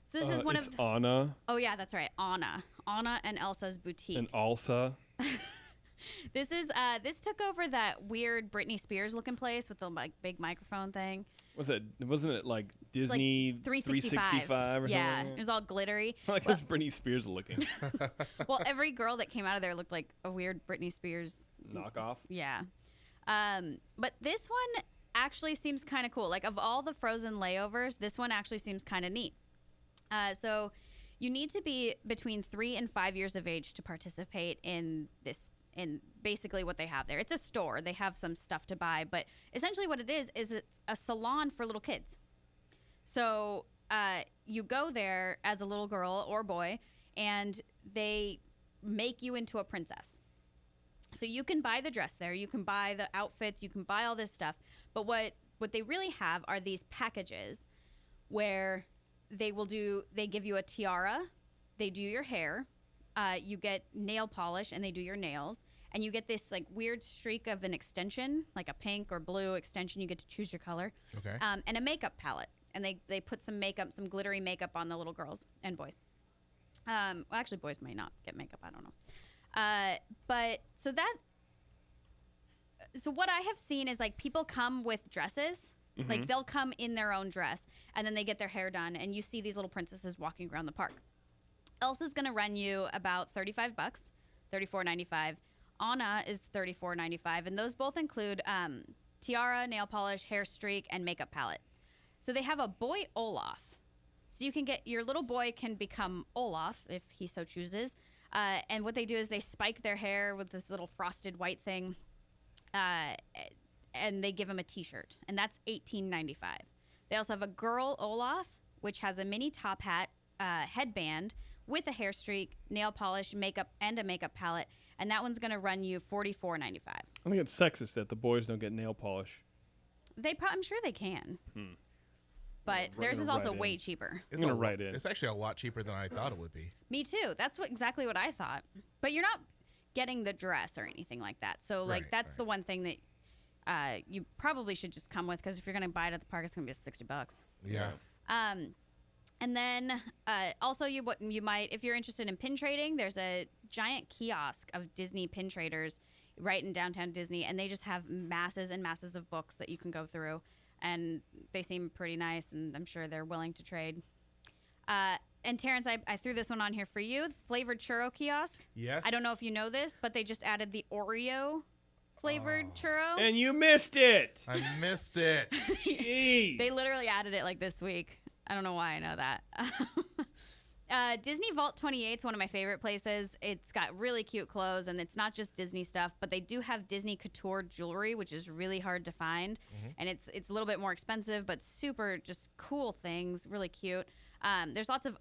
So this is one it's of... Anna Oh, yeah, that's right. Anna and Elsa's boutique. and Alsa. This took over that weird Britney Spears looking place with the like big microphone thing. Wasn't it like Disney 365 or yeah, something? it was all glittery. Like it's Britney Spears looking. Well, every girl that came out of there looked like a weird Britney Spears Knockoff. Yeah. But this one actually seems kind of cool. Like of all the Frozen layovers, this one actually seems kind of neat. So you need to be between 3 and 5 years of age to participate in basically what they have there. It's a store. They have some stuff to buy, but essentially what it is it's a salon for little kids. So you go there as a little girl or boy, and they make you into a princess. So you can buy the dress there, you can buy the outfits, you can buy all this stuff. But what they really have are these packages where they give you a tiara, they do your hair, you get nail polish, and they do your nails, and you get this like weird streak of an extension, like a pink or blue extension. You get to choose your color. Okay. And a makeup palette, and they put some glittery makeup on the little girls and boys. Well, actually, boys might not get makeup. I don't know. But so what I have seen is like people come with dresses. Mm-hmm. Like they'll come in their own dress, and then they get their hair done, and you see these little princesses walking around the park. Elsa's gonna run you about $35, $34.95. Anna is $34.95, and those both include tiara, nail polish, hair streak, and makeup palette. So they have a boy Olaf. So you can get your little boy can become Olaf if he so chooses. And what they do is they spike their hair with this little frosted white thing, and they give him a T-shirt, and that's $18.95. They also have a girl Olaf, which has a mini top hat, headband with a hair streak, nail polish, makeup, and a makeup palette, and that one's going to run you $44.95. I think it's sexist that the boys don't get nail polish. I'm sure they can, but We're theirs gonna is also write way in. cheaper. It's I'm gonna a lot- write in. It's actually a lot cheaper than I thought it would be. Me too. That's exactly what I thought. But you're not getting the dress or anything like that. So like Right, that's right. the one thing that you probably should just come with, because if you're going to buy it at the park, it's going to be $60. Yeah. And then also you might, if you're interested in pin trading, there's a giant kiosk of Disney pin traders right in downtown Disney, and they just have masses and masses of books that you can go through, and they seem pretty nice, and I'm sure they're willing to trade. And Terrence, I threw this one on here for you, flavored churro kiosk. Yes. I don't know if you know this, but they just added the Oreo flavored churro. And you missed it. I missed it. Jeez. They literally added it like this week. I don't know why I know that. Disney Vault 28 is one of my favorite places. It's got really cute clothes, and it's not just Disney stuff, but they do have Disney couture jewelry, which is really hard to find. And it's a little bit more expensive, but super just cool things, really cute. There's lots of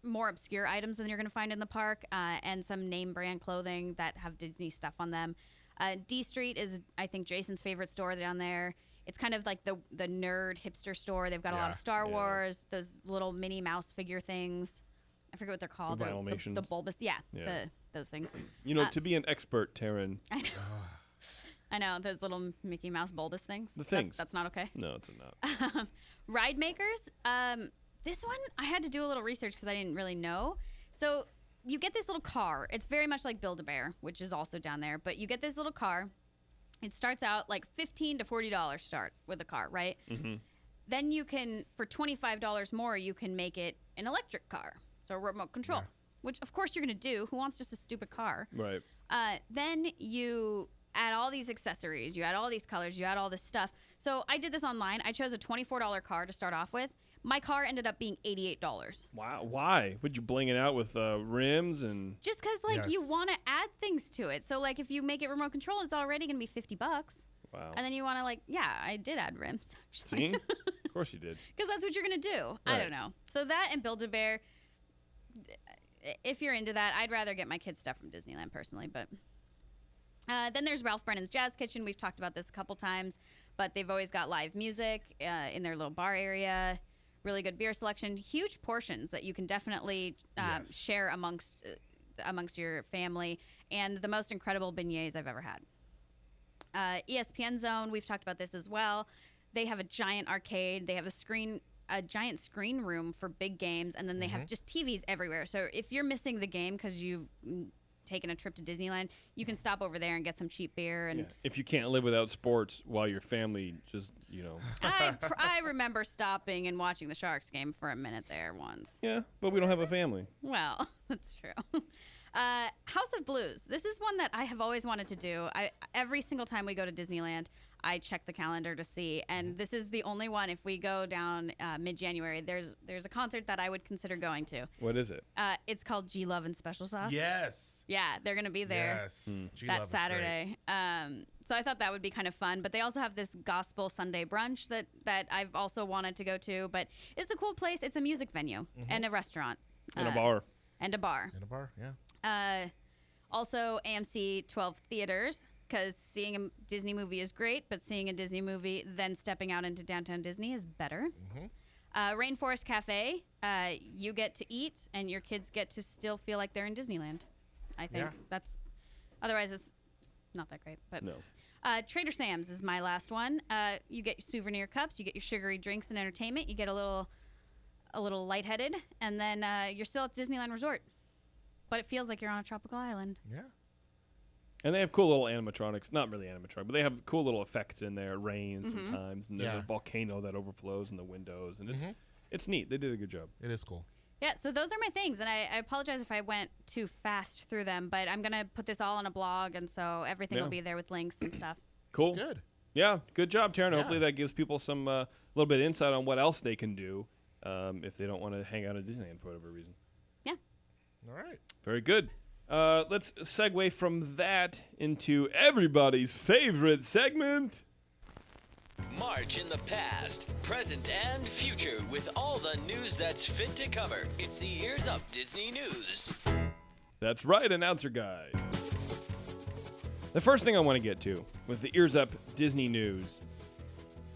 more obscure items than you're going to find in the park, and some name brand clothing that have Disney stuff on them. D Street is, I think, Jason's favorite store down there. It's kind of like the nerd hipster store. They've got a lot of Star Wars, those little Minnie Mouse figure things. I forget what they're called. The Vinylmations. The bulbous, those things. You know, to be an expert, Taryn. I know. I know, those little Mickey Mouse bulbous things. The things. That's not okay. No, it's not. Ride makers. This one, I had to do a little research because I didn't really know. So you get this little car. It's very much like Build-A-Bear, which is also down there. But you get this little car. It starts out like $15 to $40 start with a car, right? Mm-hmm. Then you can, for $25 more, you can make it an electric car. So remote control, which of course you're going to do. Who wants just a stupid car? Right. Then you add all these accessories. You add all these colors. You add all this stuff. So I did this online. I chose a $24 car to start off with. My car ended up being $88. Wow. Why? Would you bling it out with rims and? Just because, you want to add things to it. So, if you make it remote control, it's already going to be $50. Wow. And then you want to, I did add rims, actually. See? Of course you did. Because that's what you're going to do. Right. I don't know. So that and Build-A-Bear, if you're into that, I'd rather get my kids' stuff from Disneyland, personally. But then there's Ralph Brennan's Jazz Kitchen. We've talked about this a couple times. But they've always got live music in their little bar area. Really good beer selection, huge portions that you can definitely share amongst your family, and the most incredible beignets I've ever had. ESPN Zone, we've talked about this as well. They have a giant arcade. They have a giant screen room for big games, and then they have just TVs everywhere. So if you're missing the game because you've taken a trip to Disneyland, you can stop over there and get some cheap beer. And if you can't live without sports while your family just, I remember stopping and watching the Sharks game for a minute there once. Yeah, but we don't have a family. Well, that's true. House of Blues. This is one that I have always wanted to do. Every single time we go to Disneyland, I check the calendar to see, and this is the only one. If we go down mid-January, there's a concert that I would consider going to. What is it? It's called G Love and Special Sauce. Yes. Yeah, they're going to be there that Saturday. So I thought that would be kind of fun. But they also have this gospel Sunday brunch that I've also wanted to go to. But it's a cool place. It's a music venue and a restaurant. And a bar. And a bar. In a bar, yeah. Also, AMC 12 theaters, because seeing a Disney movie is great, but seeing a Disney movie, then stepping out into downtown Disney is better. Rainforest Cafe, you get to eat, and your kids get to still feel like they're in Disneyland. I think that's. Otherwise, it's not that great. But no. Trader Sam's is my last one. You get your souvenir cups, you get your sugary drinks and entertainment. You get a little lightheaded, and then you're still at Disneyland Resort. But it feels like you're on a tropical island. Yeah. And they have cool little animatronics. Not really animatronic, but they have cool little effects in there. Rain sometimes, and there's a volcano that overflows in the windows, and it's neat. They did a good job. It is cool. Yeah, so those are my things, and I apologize if I went too fast through them, but I'm going to put this all on a blog, and so everything will be there with links and stuff. Cool. That's good. Yeah, good job, Taryn. Hopefully that gives people some little bit of insight on what else they can do if they don't want to hang out at Disneyland for whatever reason. Yeah. All right. Very good. Let's segue from that into everybody's favorite segment. March in the past, present, and future with all the news that's fit to cover. It's the Ears Up Disney News. That's right, announcer guy. The first thing I want to get to with the Ears Up Disney News.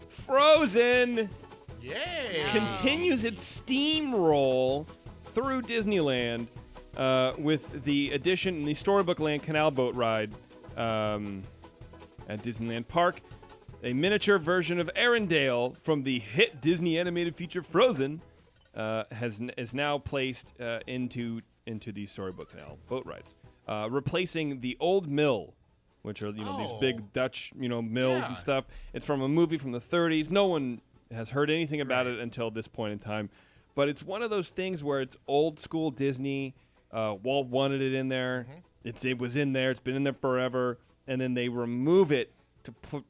Frozen Yay! continues its steamroll through Disneyland with the addition in the Storybook Land Canal Boat Ride at Disneyland Park. A miniature version of Arendelle from the hit Disney animated feature Frozen is now placed into the Storybook Canal boat rides, replacing the old mill, which are these big Dutch mills and stuff. It's from a movie from the 30s. No one has heard anything about it until this point in time, but it's one of those things where it's old school Disney. Walt wanted it in there. It was in there. It's been in there forever. and then they remove it to put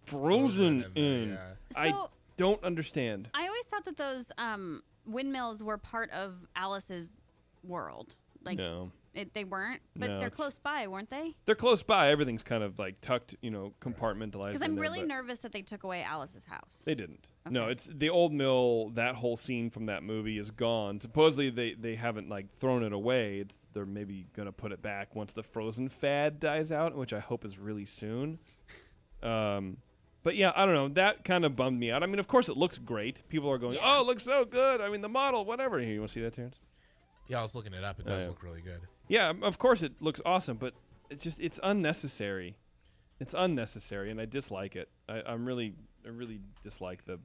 Frozen in. Yeah. I So- don't understand. I always thought that those windmills were part of Alice's world. Like No. they weren't, but No, they're it's- close by, weren't they? They're close by. Everything's kind of like tucked, compartmentalized. Because in I'm there, really but nervous that they took away Alice's house. They didn't. No, Okay. it's the old mill. That whole scene from that movie is gone. Supposedly they haven't like thrown it away. They're maybe gonna put it back once the Frozen fad dies out, which I hope is really soon. But yeah, I don't know. That kind of bummed me out. I mean, of course it looks great. People are going, Yeah. "Oh, it looks so good." I mean, the model, whatever. Here, you want to see that, Terrence? Yeah, I was looking it up. It does yeah. look really good. Yeah, of course it looks awesome, but it's unnecessary. It's unnecessary, and I dislike it. I really dislike the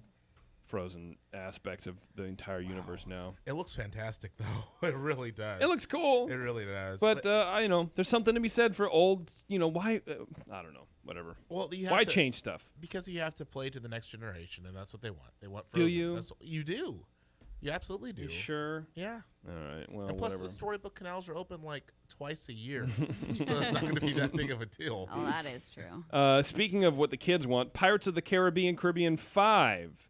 Frozen aspects of the entire universe now. It looks fantastic, though. It really does. It looks cool, It really does. but there's something to be said for old. Why? I don't know. Whatever. well, you have Why to, change stuff? Because you have to play to the next generation, and that's what they want. They want Do Frozen. you? That's what, you do. You absolutely do. You sure? Yeah. All right. Well, And plus, whatever. the storybook canals are open like twice a year, so it's not going to be that big of a deal. Oh, that is true. Speaking of what the kids want, Pirates of the Caribbean 5.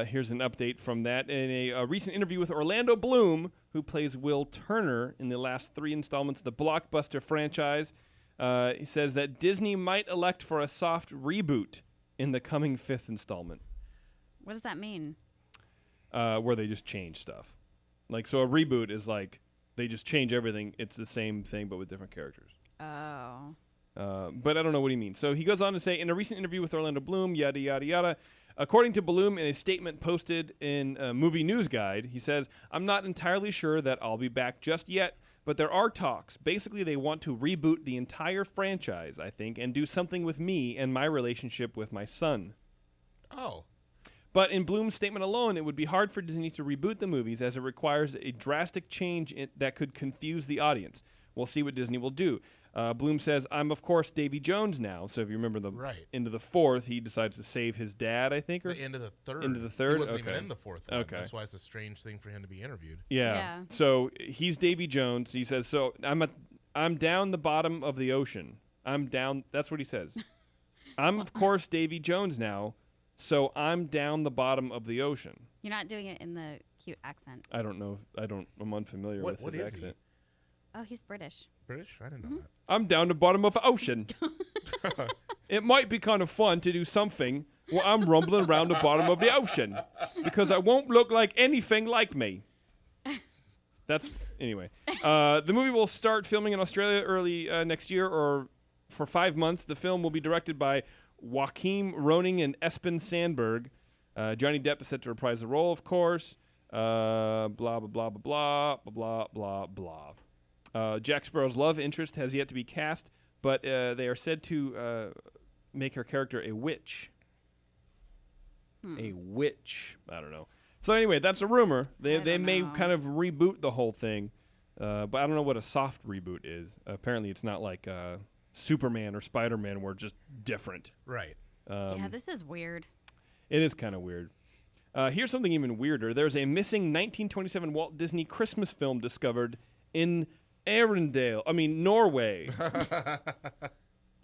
Here's an update from that. In a recent interview with Orlando Bloom, who plays Will Turner in the last 3 installments of the blockbuster franchise, he says that Disney might elect for a soft reboot in the coming 5th installment, What does that mean? where they just change stuff. Like, so a reboot is like they just change everything. It's the same thing, but with different characters. Oh. But I don't know what he means. So he goes on to say, in a recent interview with Orlando Bloom, yada, yada, yada, according to Bloom in a statement posted in Movie News Guide, he says, "I'm not entirely sure that I'll be back just yet, but there are talks. Basically, they want to reboot the entire franchise, I think, and do something with me and my relationship with my son." Oh. But in Bloom's statement alone, it would be hard for Disney to reboot the movies as it requires a drastic change that could confuse the audience. We'll see what Disney will do. Bloom says, "I'm, of course, Davy Jones now." So if you remember the Right. into the 4th, he decides to save his dad, I think. Or The end of the third. Into the third? He wasn't even Okay. in the 4th one. Okay. That's why it's a strange thing for him to be interviewed. yeah. Yeah. So he's Davy Jones. He says, "So I'm down the bottom of the ocean. I'm down." That's what he says. "I'm, of course, Davy Jones now. So I'm down the bottom of the ocean." You're not doing it in the cute accent. I don't know. I'm unfamiliar What with his is he? accent. Oh, he's British. British? I didn't Mm-hmm. know that. I'm down the bottom of the ocean. It might be kind of fun to do something where I'm rumbling around the bottom of the ocean because I won't look like anything like me. Anyway. The movie will start filming in Australia early next year, or for 5 months. The film will be directed by Joachim Roning and Espen Sandberg. Johnny Depp is set to reprise the role, of course. Blah, blah, blah, blah, blah, blah, blah, blah. Jack Sparrow's love interest has yet to be cast, but they are said to make her character a witch. A witch. I don't know. So anyway, that's a rumor. They don't may know. kind of reboot the whole thing, but I don't know what a soft reboot is. Apparently, it's not like Superman or Spider-Man, where just different. Right. Yeah, this is weird. It is kind of weird. Here's something even weirder. There's a missing 1927 Walt Disney Christmas film discovered in Norway.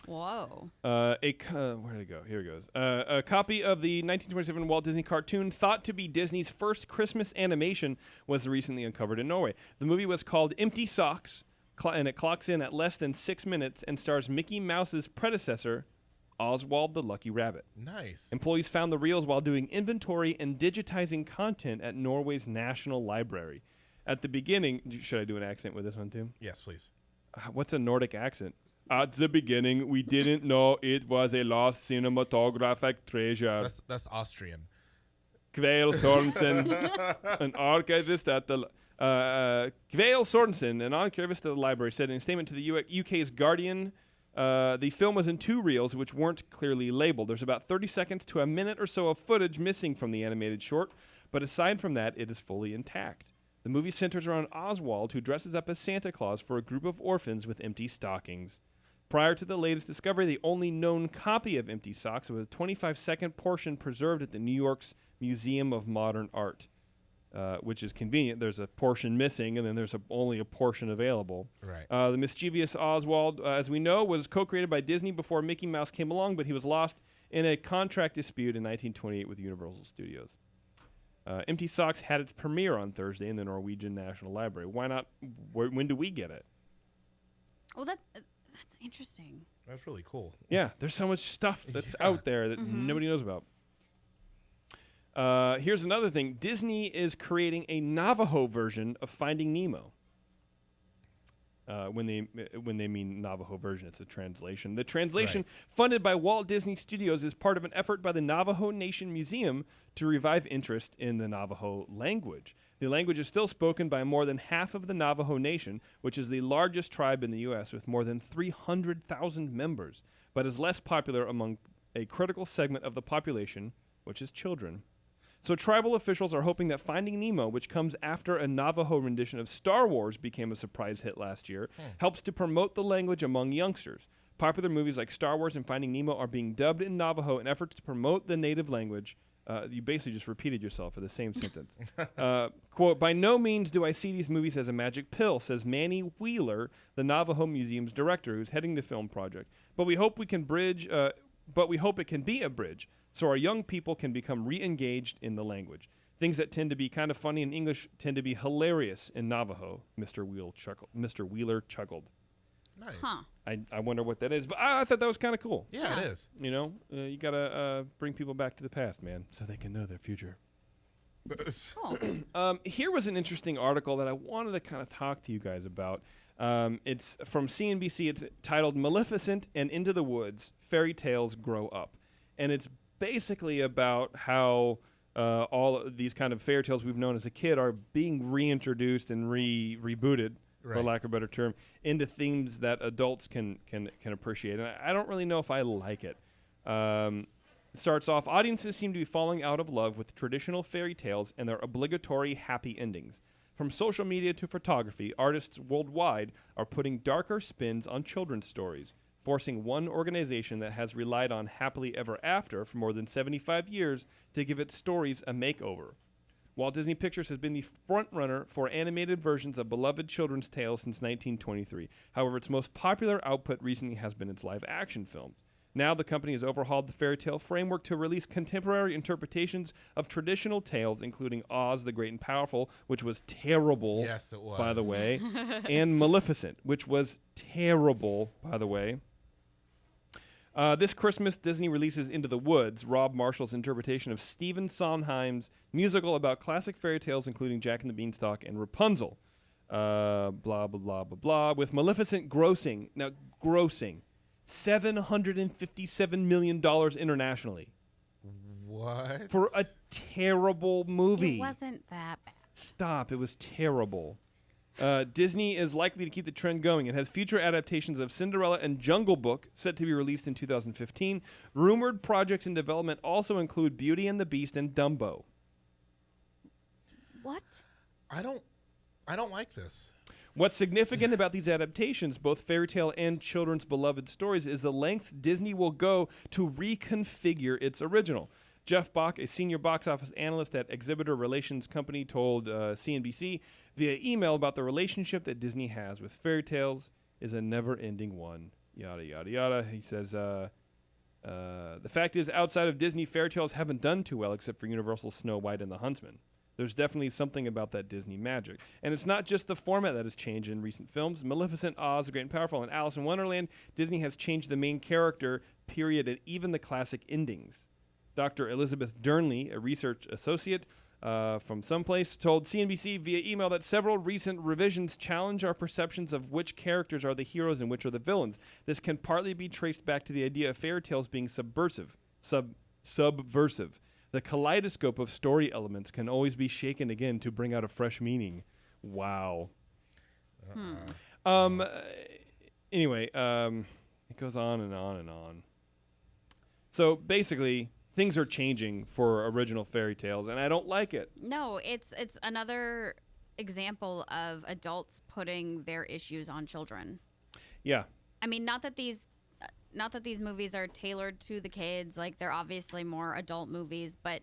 Whoa. Where did it go? Here it goes. A copy of the 1927 Walt Disney cartoon, thought to be Disney's first Christmas animation, was recently uncovered in Norway. The movie was called Empty Socks, and it clocks in at less than 6 minutes and stars Mickey Mouse's predecessor, Oswald the Lucky Rabbit. Nice. Employees found the reels while doing inventory and digitizing content at Norway's National Library. At the beginning, should I do an accent with this one too? Yes, please. What's a Nordic accent? At the beginning, we didn't know it was a lost cinematographic treasure. That's Austrian. Kvail Sorensen, an archivist at the Kvail Sorensen, an archivist at the library, said in a statement to the UK's Guardian, the film was in 2 reels, which weren't clearly labeled. There's about 30 seconds to a minute or so of footage missing from the animated short, but aside from that, it is fully intact. The movie centers around Oswald, who dresses up as Santa Claus for a group of orphans with empty stockings. Prior to the latest discovery, the only known copy of Empty Socks was a 25-second portion preserved at the New York's Museum of Modern Art. which is convenient. There's a portion missing, and then there's only a portion available. Right. The mischievous Oswald, as we know, was co-created by Disney before Mickey Mouse came along, but he was lost in a contract dispute in 1928 with Universal Studios. Empty Socks had its premiere on Thursday in the Norwegian National Library. Why not? When do we get it? Well, that's interesting. That's really cool. Yeah, there's so much stuff that's out there that nobody knows about. Here's another thing. Disney is creating a Navajo version of Finding Nemo. When they mean Navajo version, it's a translation. The translation, funded by Walt Disney Studios, is part of an effort by the Navajo Nation Museum to revive interest in the Navajo language. The language is still spoken by more than half of the Navajo Nation, which is the largest tribe in the U.S. with more than 300,000 members, but is less popular among a critical segment of the population, which is children. So tribal officials are hoping that Finding Nemo, which comes after a Navajo rendition of Star Wars became a surprise hit last year, helps to promote the language among youngsters. Popular movies like Star Wars and Finding Nemo are being dubbed in Navajo in efforts to promote the native language. You basically just repeated yourself for the same sentence. Quote, "By no means do I see these movies as a magic pill," says Manny Wheeler, the Navajo Museum's director, who's heading the film project. But we hope it can be a bridge so our young people can become re-engaged in the language. Things that tend to be kind of funny in English tend to be hilarious in Navajo, Mr. Wheeler chuckled. Nice. Huh. I wonder what that is, but I thought that was kind of cool. Yeah, it is. You know, you got to bring people back to the past, man, so they can know their future. Cool. Here was an interesting article that I wanted to kind of talk to you guys about. It's from CNBC. It's titled "Maleficent and Into the Woods: Fairy Tales Grow Up." And it's basically about how all of these kind of fairy tales we've known as a kid are being reintroduced and rebooted, for lack of a better term, into themes that adults can appreciate. And I don't really know if I like it. It starts off, audiences seem to be falling out of love with traditional fairy tales and their obligatory happy endings. From social media to photography, artists worldwide are putting darker spins on children's stories, forcing one organization that has relied on Happily Ever After for more than 75 years to give its stories a makeover. Walt Disney Pictures has been the frontrunner for animated versions of beloved children's tales since 1923. However, its most popular output recently has been its live-action films. Now the company has overhauled the fairy tale framework to release contemporary interpretations of traditional tales, including Oz the Great and Powerful, which was terrible, Yes, it was. by the way, and Maleficent, which was terrible, by the way. This Christmas, Disney releases Into the Woods, Rob Marshall's interpretation of Stephen Sondheim's musical about classic fairy tales, including Jack and the Beanstalk and Rapunzel. Blah, blah, blah, blah, blah. With Maleficent grossing $757 million internationally. What? For a terrible movie. It wasn't that bad. Stop. It was terrible. Disney is likely to keep the trend going. It has future adaptations of Cinderella and Jungle Book set to be released in 2015. Rumored projects in development also include Beauty and the Beast and Dumbo. What? I don't like this. What's significant about these adaptations, both fairy tale and children's beloved stories, is the lengths Disney will go to reconfigure its original. Jeff Bach, a senior box office analyst at exhibitor relations company, told CNBC via email about the relationship that Disney has with fairy tales is a never-ending one. Yada, yada, yada. He says, the fact is, outside of Disney, fairy tales haven't done too well except for Universal's Snow White and the Huntsman. There's definitely something about that Disney magic. And it's not just the format that has changed in recent films. Maleficent, Oz, The Great and Powerful, and Alice in Wonderland, Disney has changed the main character, period, and even the classic endings. Dr. Elizabeth Durnley, a research associate from someplace, told CNBC via email that several recent revisions challenge our perceptions of which characters are the heroes and which are the villains. This can partly be traced back to the idea of fairy tales being subversive. The kaleidoscope of story elements can always be shaken again to bring out a fresh meaning. Wow. Anyway, it goes on and on and on. So basically, things are changing for original fairy tales, and I don't like it. No, it's another example of adults putting their issues on children. Yeah. I mean, not that these movies are tailored to the kids, like they're obviously more adult movies, but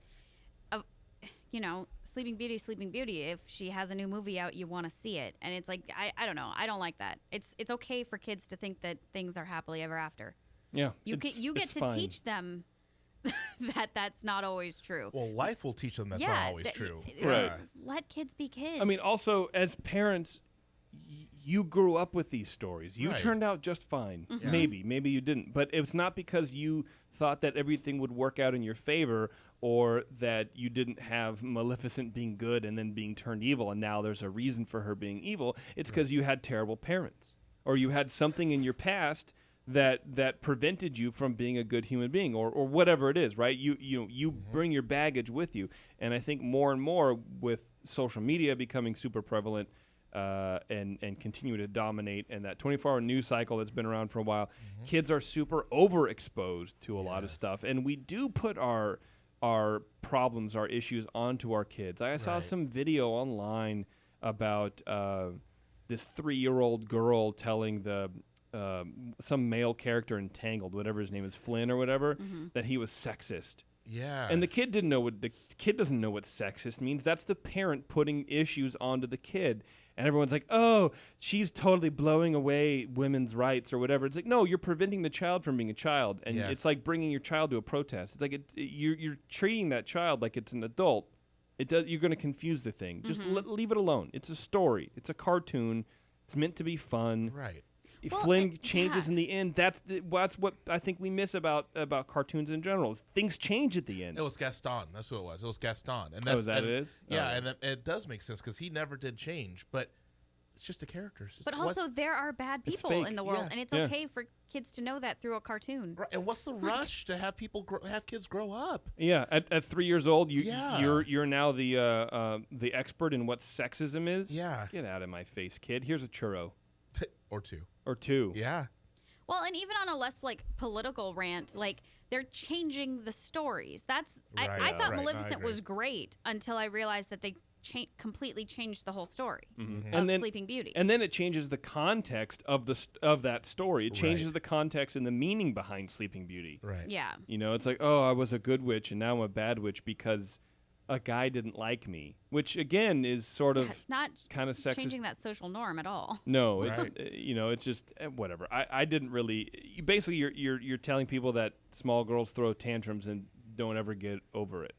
Sleeping Beauty. If she has a new movie out, you want to see it. And it's like, I don't know. I don't like that. It's okay for kids to think that things are happily ever after. Yeah. You get to fine. teach them that that's not always true. Well, life will teach them that's not always true. Right. Let kids be kids. I mean, also, as parents, you grew up with these stories. You Right. turned out just fine. Yeah. Maybe you didn't. But it's not because you thought that everything would work out in your favor or that you didn't have Maleficent being good and then being turned evil and now there's a reason for her being evil. It's because you had terrible parents or you had something in your past that prevented you from being a good human being or whatever it is, right? You bring your baggage with you. And I think more and more with social media becoming super prevalent, and continue to dominate, and that 24-hour news cycle that's been around for a while, kids are super overexposed to a lot of stuff, and we do put our problems, our issues onto our kids. I saw some video online about this 3-year-old girl telling some male character in Tangled, whatever his name is, Flynn or whatever, that he was sexist. Yeah. And the kid doesn't know what sexist means. That's the parent putting issues onto the kid. And everyone's like, oh, she's totally blowing away women's rights or whatever. It's like, no, you're preventing the child from being a child. And it's like bringing your child to a protest. It's like you're treating that child like it's an adult. You're going to confuse the thing. Just leave it alone. It's a story. It's a cartoon. It's meant to be fun. Right. If Flynn changes in the end, that's what I think we miss about cartoons in general. Is things change at the end. It was Gaston. That's who it was. It was Gaston. And is that it is? Yeah, and it does make sense because he never did change, but it's just a character. But also, there are bad people in the world, and it's okay for kids to know that through a cartoon. Right. And what's the rush to have have kids grow up? Yeah, at 3 years old, you're now the expert in what sexism is. Yeah. Get out of my face, kid. Here's a churro. Or two. Yeah. Well, and even on a less political rant, they're changing the stories. I thought Maleficent was great until I realized that they completely changed the whole story of Sleeping Beauty. And then it changes the context of that story. It changes the context and the meaning behind Sleeping Beauty. Right. Yeah. It's like, oh, I was a good witch and now I'm a bad witch because a guy didn't like me, which again is sort of not kind of sexist. Changing that social norm at all. No, it's it's just whatever. I didn't really. Basically, you're telling people that small girls throw tantrums and don't ever get over it.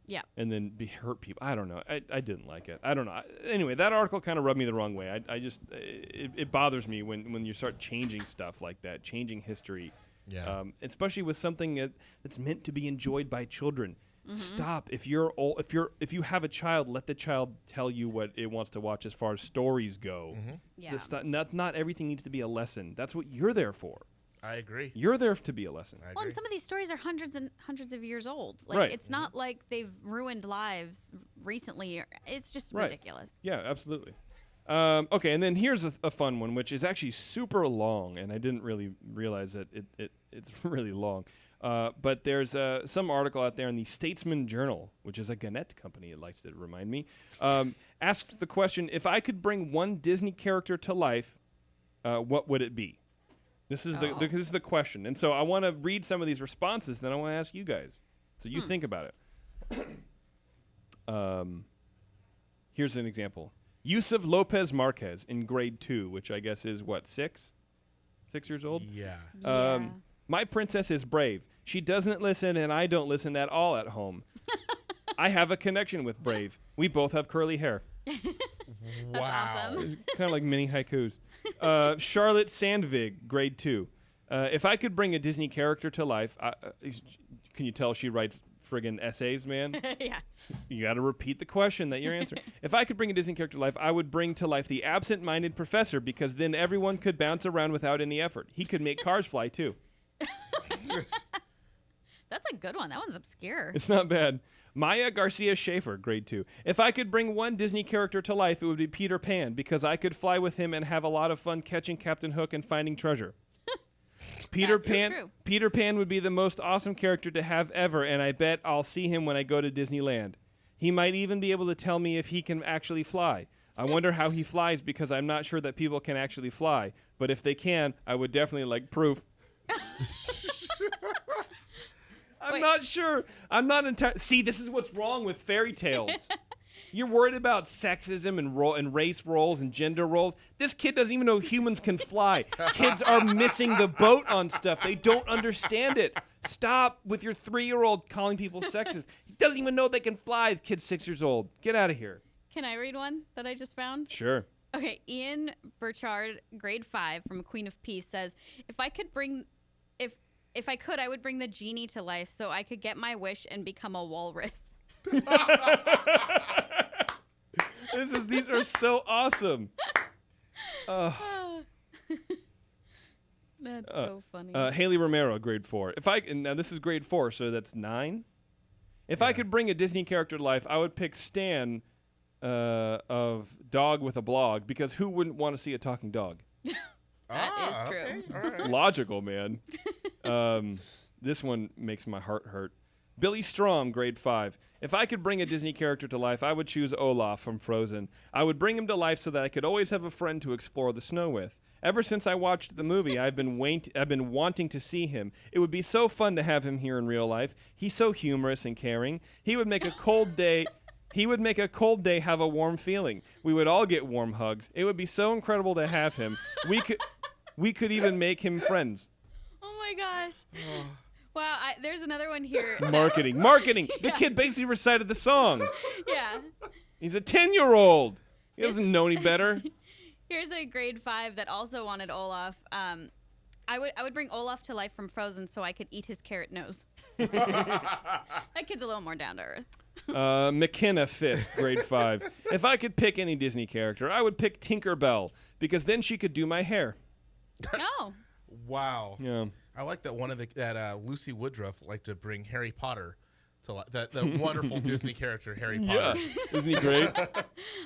Yeah. And then hurt people. I don't know. I didn't like it. I don't know. Anyway, that article kind of rubbed me the wrong way. I just it bothers me when you start changing stuff like that, changing history. Yeah. Especially with something that's meant to be enjoyed by children. Stop. If you have a child, let the child tell you what it wants to watch as far as stories go. Yeah. Not everything needs to be a lesson. That's what you're there for. I agree. You're there to be a lesson. I agree. Well, and some of these stories are hundreds and hundreds of years old. It's not like they've ruined lives recently. It's just ridiculous. Yeah, absolutely. Okay, and then here's a fun one, which is actually super long, and I didn't really realize that it's really long. But there's some article out there in the Statesman Journal, which is a Gannett company, it likes to remind me, asks the question, if I could bring one Disney character to life, what would it be? This is the question. And so I want to read some of these responses, then I want to ask you guys. So you think about it. Here's an example. Yusuf Lopez Marquez in grade 2, which I guess is, 6? 6 years old? Yeah. My princess is brave. She doesn't listen, and I don't listen at all at home. I have a connection with Brave. We both have curly hair. That's awesome. Kind of like mini haikus. Charlotte Sandvig, grade 2. If I could bring a Disney character to life, can you tell she writes friggin' essays, man? Yeah. You got to repeat the question that you're answering. If I could bring a Disney character to life, I would bring to life the absent-minded professor because then everyone could bounce around without any effort. He could make cars fly, too. That's a good one. That one's obscure. It's not bad. Maya Garcia Schaefer, grade 2. If I could bring one Disney character to life, it would be Peter Pan because I could fly with him and have a lot of fun catching Captain Hook and finding treasure. Peter Pan would be the most awesome character to have ever, and I bet I'll see him when I go to Disneyland. He might even be able to tell me if he can actually fly. I wonder how he flies because I'm not sure that people can actually fly. But if they can, I would definitely like proof. I'm not sure. I'm not entirely. See, this is what's wrong with fairy tales. You're worried about sexism and race roles and gender roles. This kid doesn't even know humans can fly. Kids are missing the boat on stuff. They don't understand it. Stop with your 3-year-old calling people sexist. He doesn't even know they can fly. The kid's 6 years old. Get out of here. Can I read one that I just found? Sure. Okay, Ian Burchard, grade 5 from Queen of Peace says, if I could, I would bring the genie to life so I could get my wish and become a walrus. These are so awesome. That's so funny. Haley Romero, grade 4. Now this is grade 4, so that's 9. If I could bring a Disney character to life, I would pick Stan of Dog with a Blog, because who wouldn't want to see a talking dog? That is true. Okay. All right. Logical, man. This one makes my heart hurt. Billy Strom, grade 5. If I could bring a Disney character to life, I would choose Olaf from Frozen. I would bring him to life so that I could always have a friend to explore the snow with. Ever since I watched the movie, I've been wanting to see him. It would be so fun to have him here in real life. He's so humorous and caring. He would make a cold day have a warm feeling. We would all get warm hugs. It would be so incredible to have him. We could even make him friends. Oh my gosh. Wow, there's another one here. Marketing. The kid basically recited the song. Yeah. He's a 10-year-old. He doesn't know any better. Here's a grade 5 that also wanted Olaf. I would bring Olaf to life from Frozen so I could eat his carrot nose. That kid's a little more down to earth. McKenna Fisk, grade 5. If I could pick any Disney character, I would pick Tinkerbell, because then she could do my hair. No. Wow. Yeah. I like that that Lucy Woodruff liked to bring Harry Potter to life. The wonderful Disney character Harry Potter. Yeah. Isn't he great?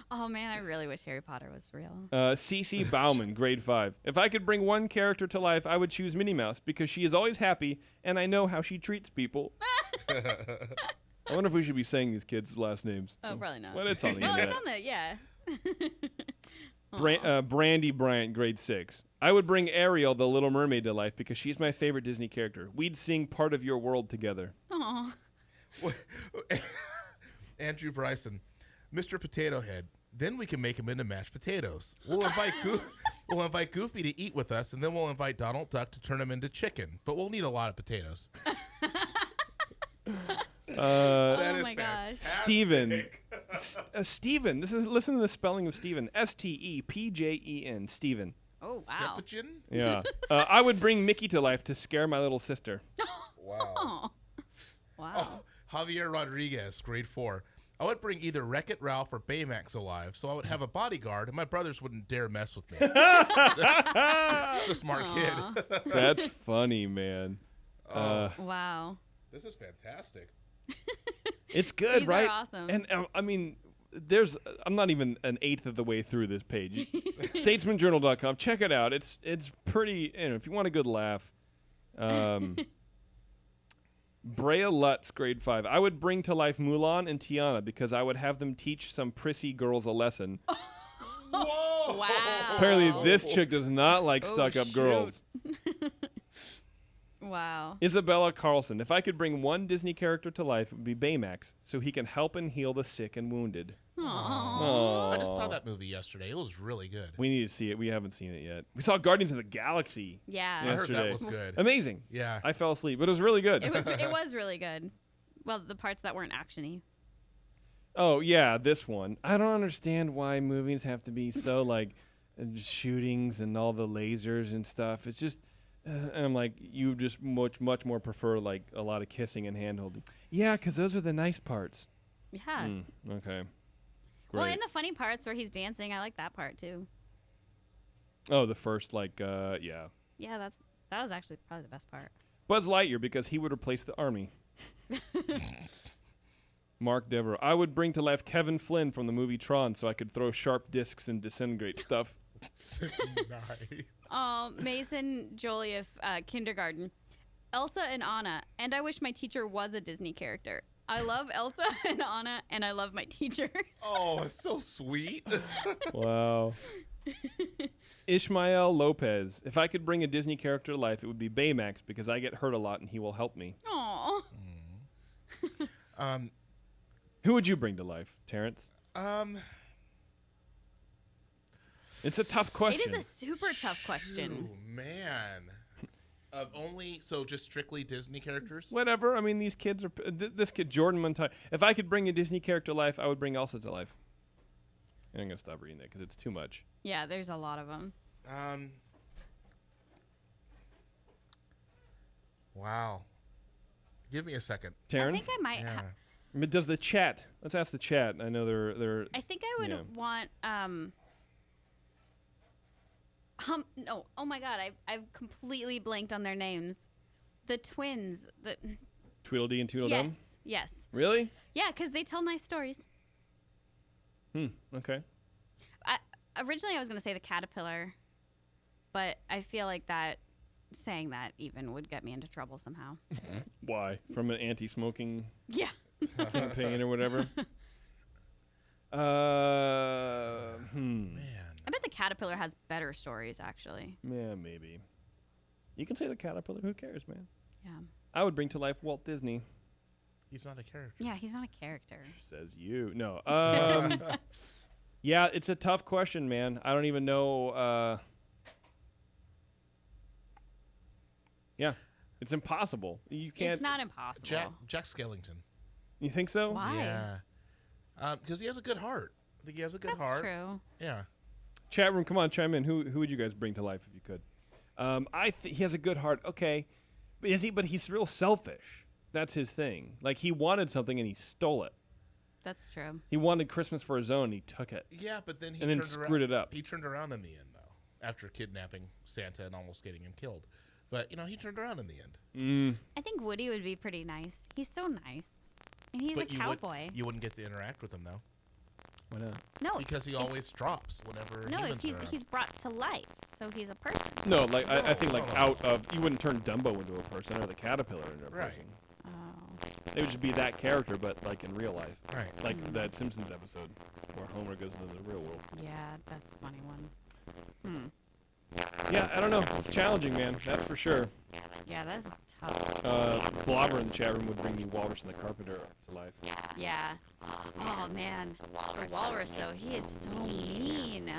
Oh man, I really wish Harry Potter was real. Cece Bauman, grade 5. If I could bring one character to life, I would choose Minnie Mouse, because she is always happy, and I know how she treats people. I wonder if we should be saying these kids' last names. Oh, probably not. Well, it's on the well, internet. it's on the, yeah. Brandy Bryant, grade 6. I would bring Ariel, the Little Mermaid, to life, because she's my favorite Disney character. We'd sing Part of Your World together. Aw. Andrew Bryson, Mr. Potato Head. Then we can make him into mashed potatoes. We'll invite Goofy to eat with us, and then we'll invite Donald Duck to turn him into chicken. But we'll need a lot of potatoes. Oh my gosh. Steven. Steven. Listen to the spelling of Steven. Stepjen. Steven. Oh, wow. Skeptican? Yeah. I would bring Mickey to life to scare my little sister. Wow. Oh. Wow. Oh, Javier Rodriguez, grade 4. I would bring either Wreck-It Ralph or Baymax alive, so I would have a bodyguard, and my brothers wouldn't dare mess with me. It's a smart kid. That's funny, man. Wow. This is fantastic. It's good, These right? are awesome. And I mean, I'm not even an eighth of the way through this page. Statesmanjournal.com. Check it out. It's pretty. If you want a good laugh. Brea Lutz, grade 5. I would bring to life Mulan and Tiana, because I would have them teach some prissy girls a lesson. Whoa! Wow. Apparently, this chick does not like stuck-up shoot. girls. Wow. Isabella Carlson. If I could bring one Disney character to life, it would be Baymax, so he can help and heal the sick and wounded. I just saw that movie yesterday. It was really good. We need to see it. We haven't seen it yet. We saw Guardians of the Galaxy. Yeah. I heard yesterday. that was good. Amazing. Yeah. I fell asleep, but it was really good. It was really good. Well, the parts that weren't actiony. Oh, yeah, this one. I don't understand why movies have to be so, like, shootings and all the lasers and stuff. It's just... and I'm like, you just much more prefer, like, a lot of kissing and hand-holding. Yeah, because those are the nice parts. Yeah. Okay. Well, Great. in the funny parts where he's dancing, I like that part too. Oh, the first, like, yeah. Yeah, that was actually probably the best part. Buzz Lightyear, because he would replace the army. Mark Devereaux. I would bring to life Kevin Flynn from the movie Tron, so I could throw sharp discs and disintegrate stuff. Nice. Mason Joliffe, kindergarten. Elsa and Anna, and I wish my teacher was a Disney character. I love Elsa and Anna, and I love my teacher. Oh, it's so sweet. Wow. Ishmael Lopez. If I could bring a Disney character to life, it would be Baymax, because I get hurt a lot and he will help me. Aww. Who would you bring to life, Terrence? It's a tough question. It is a super tough question. Ooh, man. So just strictly Disney characters? Whatever. I mean, these kids are. This kid, Jordan Montoya. If I could bring a Disney character to life, I would bring Elsa to life. And I'm gonna stop reading that because it's too much. Yeah, there's a lot of them. Wow. Give me a second. Taryn? I think I might. Yeah. But does the chat? Let's ask the chat. I know they're. I think I would want. No. Oh my God, I've completely blanked on their names. The twins. The Tweedledee and Tweedledum. Yes. Really? Yeah, because they tell nice stories. Okay. Originally, I was gonna say the caterpillar, but I feel like saying that even would get me into trouble somehow. Why? From an anti-smoking Yeah. campaign or whatever. Man. I bet the caterpillar has better stories, actually. Yeah, maybe. You can say the caterpillar. Who cares, man? Yeah. I would bring to life Walt Disney. He's not a character. Yeah, he's not a character. Says you. No. Yeah, it's a tough question, man. I don't even know. Yeah, it's impossible. You can't. It's not impossible. Jack Skellington. You think so? Why? Yeah. Because he has a good heart. I think he has a good That's heart. true. Yeah. Chat room, come on, chime in. Who would you guys bring to life if you could? He has a good heart. Okay, but he's real selfish. That's his thing. Like, he wanted something and he stole it. That's true. He wanted Christmas for his own and he took it. Yeah, but then he screwed it up. He turned around in the end, though, after kidnapping Santa and almost getting him killed. But, he turned around in the end. I think Woody would be pretty nice. He's so nice. And he's But a cowboy. You wouldn't get to interact with him, though. Why not? No. Because he always drops whenever No, humans are around. he's brought to life, so he's a person. No, like I think like no. out of you wouldn't turn Dumbo into a person or the caterpillar into a Right. person. Oh. It would just be that character, but like in real life, Right. like that Simpsons episode where Homer goes into the real world. Yeah, that's a funny one. Yeah, I don't know. It's challenging, man. That's for sure. Yeah, that's tough. Blobber in the chat room would bring me Walrus and the Carpenter to life. Yeah. Oh, man. The walrus, though, he is so mean.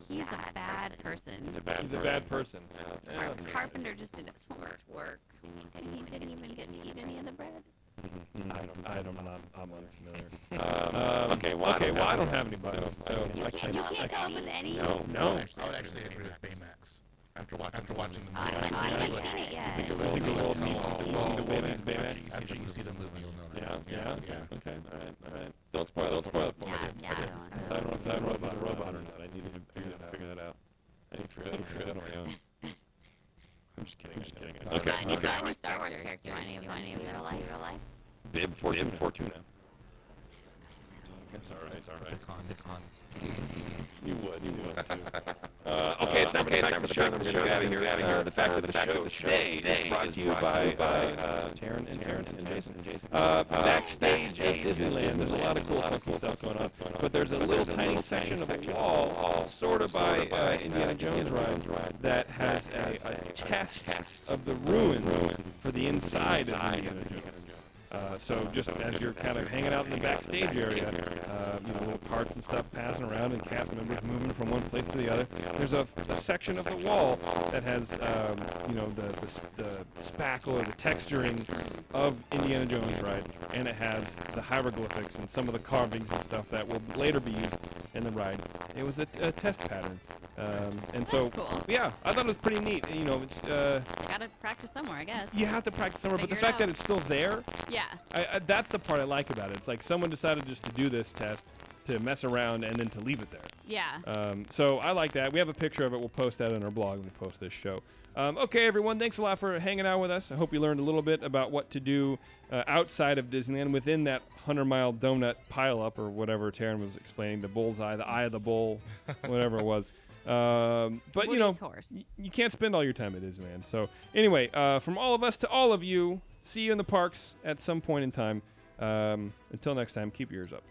He's a bad person. He's a bad person. Yeah. Carpenter just did so much work. And he didn't even get to eat any of the bread. I'm unfamiliar. Okay, well, I don't have anybody. So You can't come up with any? No. I would actually agree with Baymax. After watching the movie. I haven't seen it yet. After you see the movie, you'll know. Yeah. Okay. All right. Don't spoil it for me. Yeah, I don't know if I'm a robot or not. I need to figure that out. I need to figure that out on my own. I'm just kidding. Okay. Any Star Wars character? Any of them in real life? Bib Fortuna. It's all right. Con. You would too. Okay, it's time for the show. We're going to get out of here. The fact of the show today is brought to you by Taryn and Jason. Backstage at Disneyland, there's a lot of cool funky stuff going on, but there's a little tiny section of a wall, sort of by Indiana Jones ride, that has a test of the ruins for the inside of Indiana Jones. So just as you're kind of hanging out in the backstage area, little carts and stuff passing around and cast members moving from one place to the other, there's a section of the wall that has, the spackle or the texturing of Indiana Jones, right? And it has the hieroglyphics and some of the carvings and stuff that will later be used in the ride. It was a test pattern. And so, cool. Yeah, I thought it was pretty neat. It's Gotta practice somewhere, I guess. you have to practice somewhere, but the Figure it fact that out. it's still there, Yeah. that's the part I like about it. It's like someone decided just to do this test, to mess around, and then to leave it there. Yeah. So I like that. We have a picture of it. We'll post that on our blog when we post this show. Okay, everyone, thanks a lot for hanging out with us. I hope you learned a little bit about what to do outside of Disneyland within that 100-mile donut pileup or whatever Taryn was explaining, the bullseye, the eye of the bull, whatever it was. But Woody's horse. you can't spend all your time at Disneyland. So anyway, from all of us to all of you, see you in the parks at some point in time. Until next time, keep your ears up.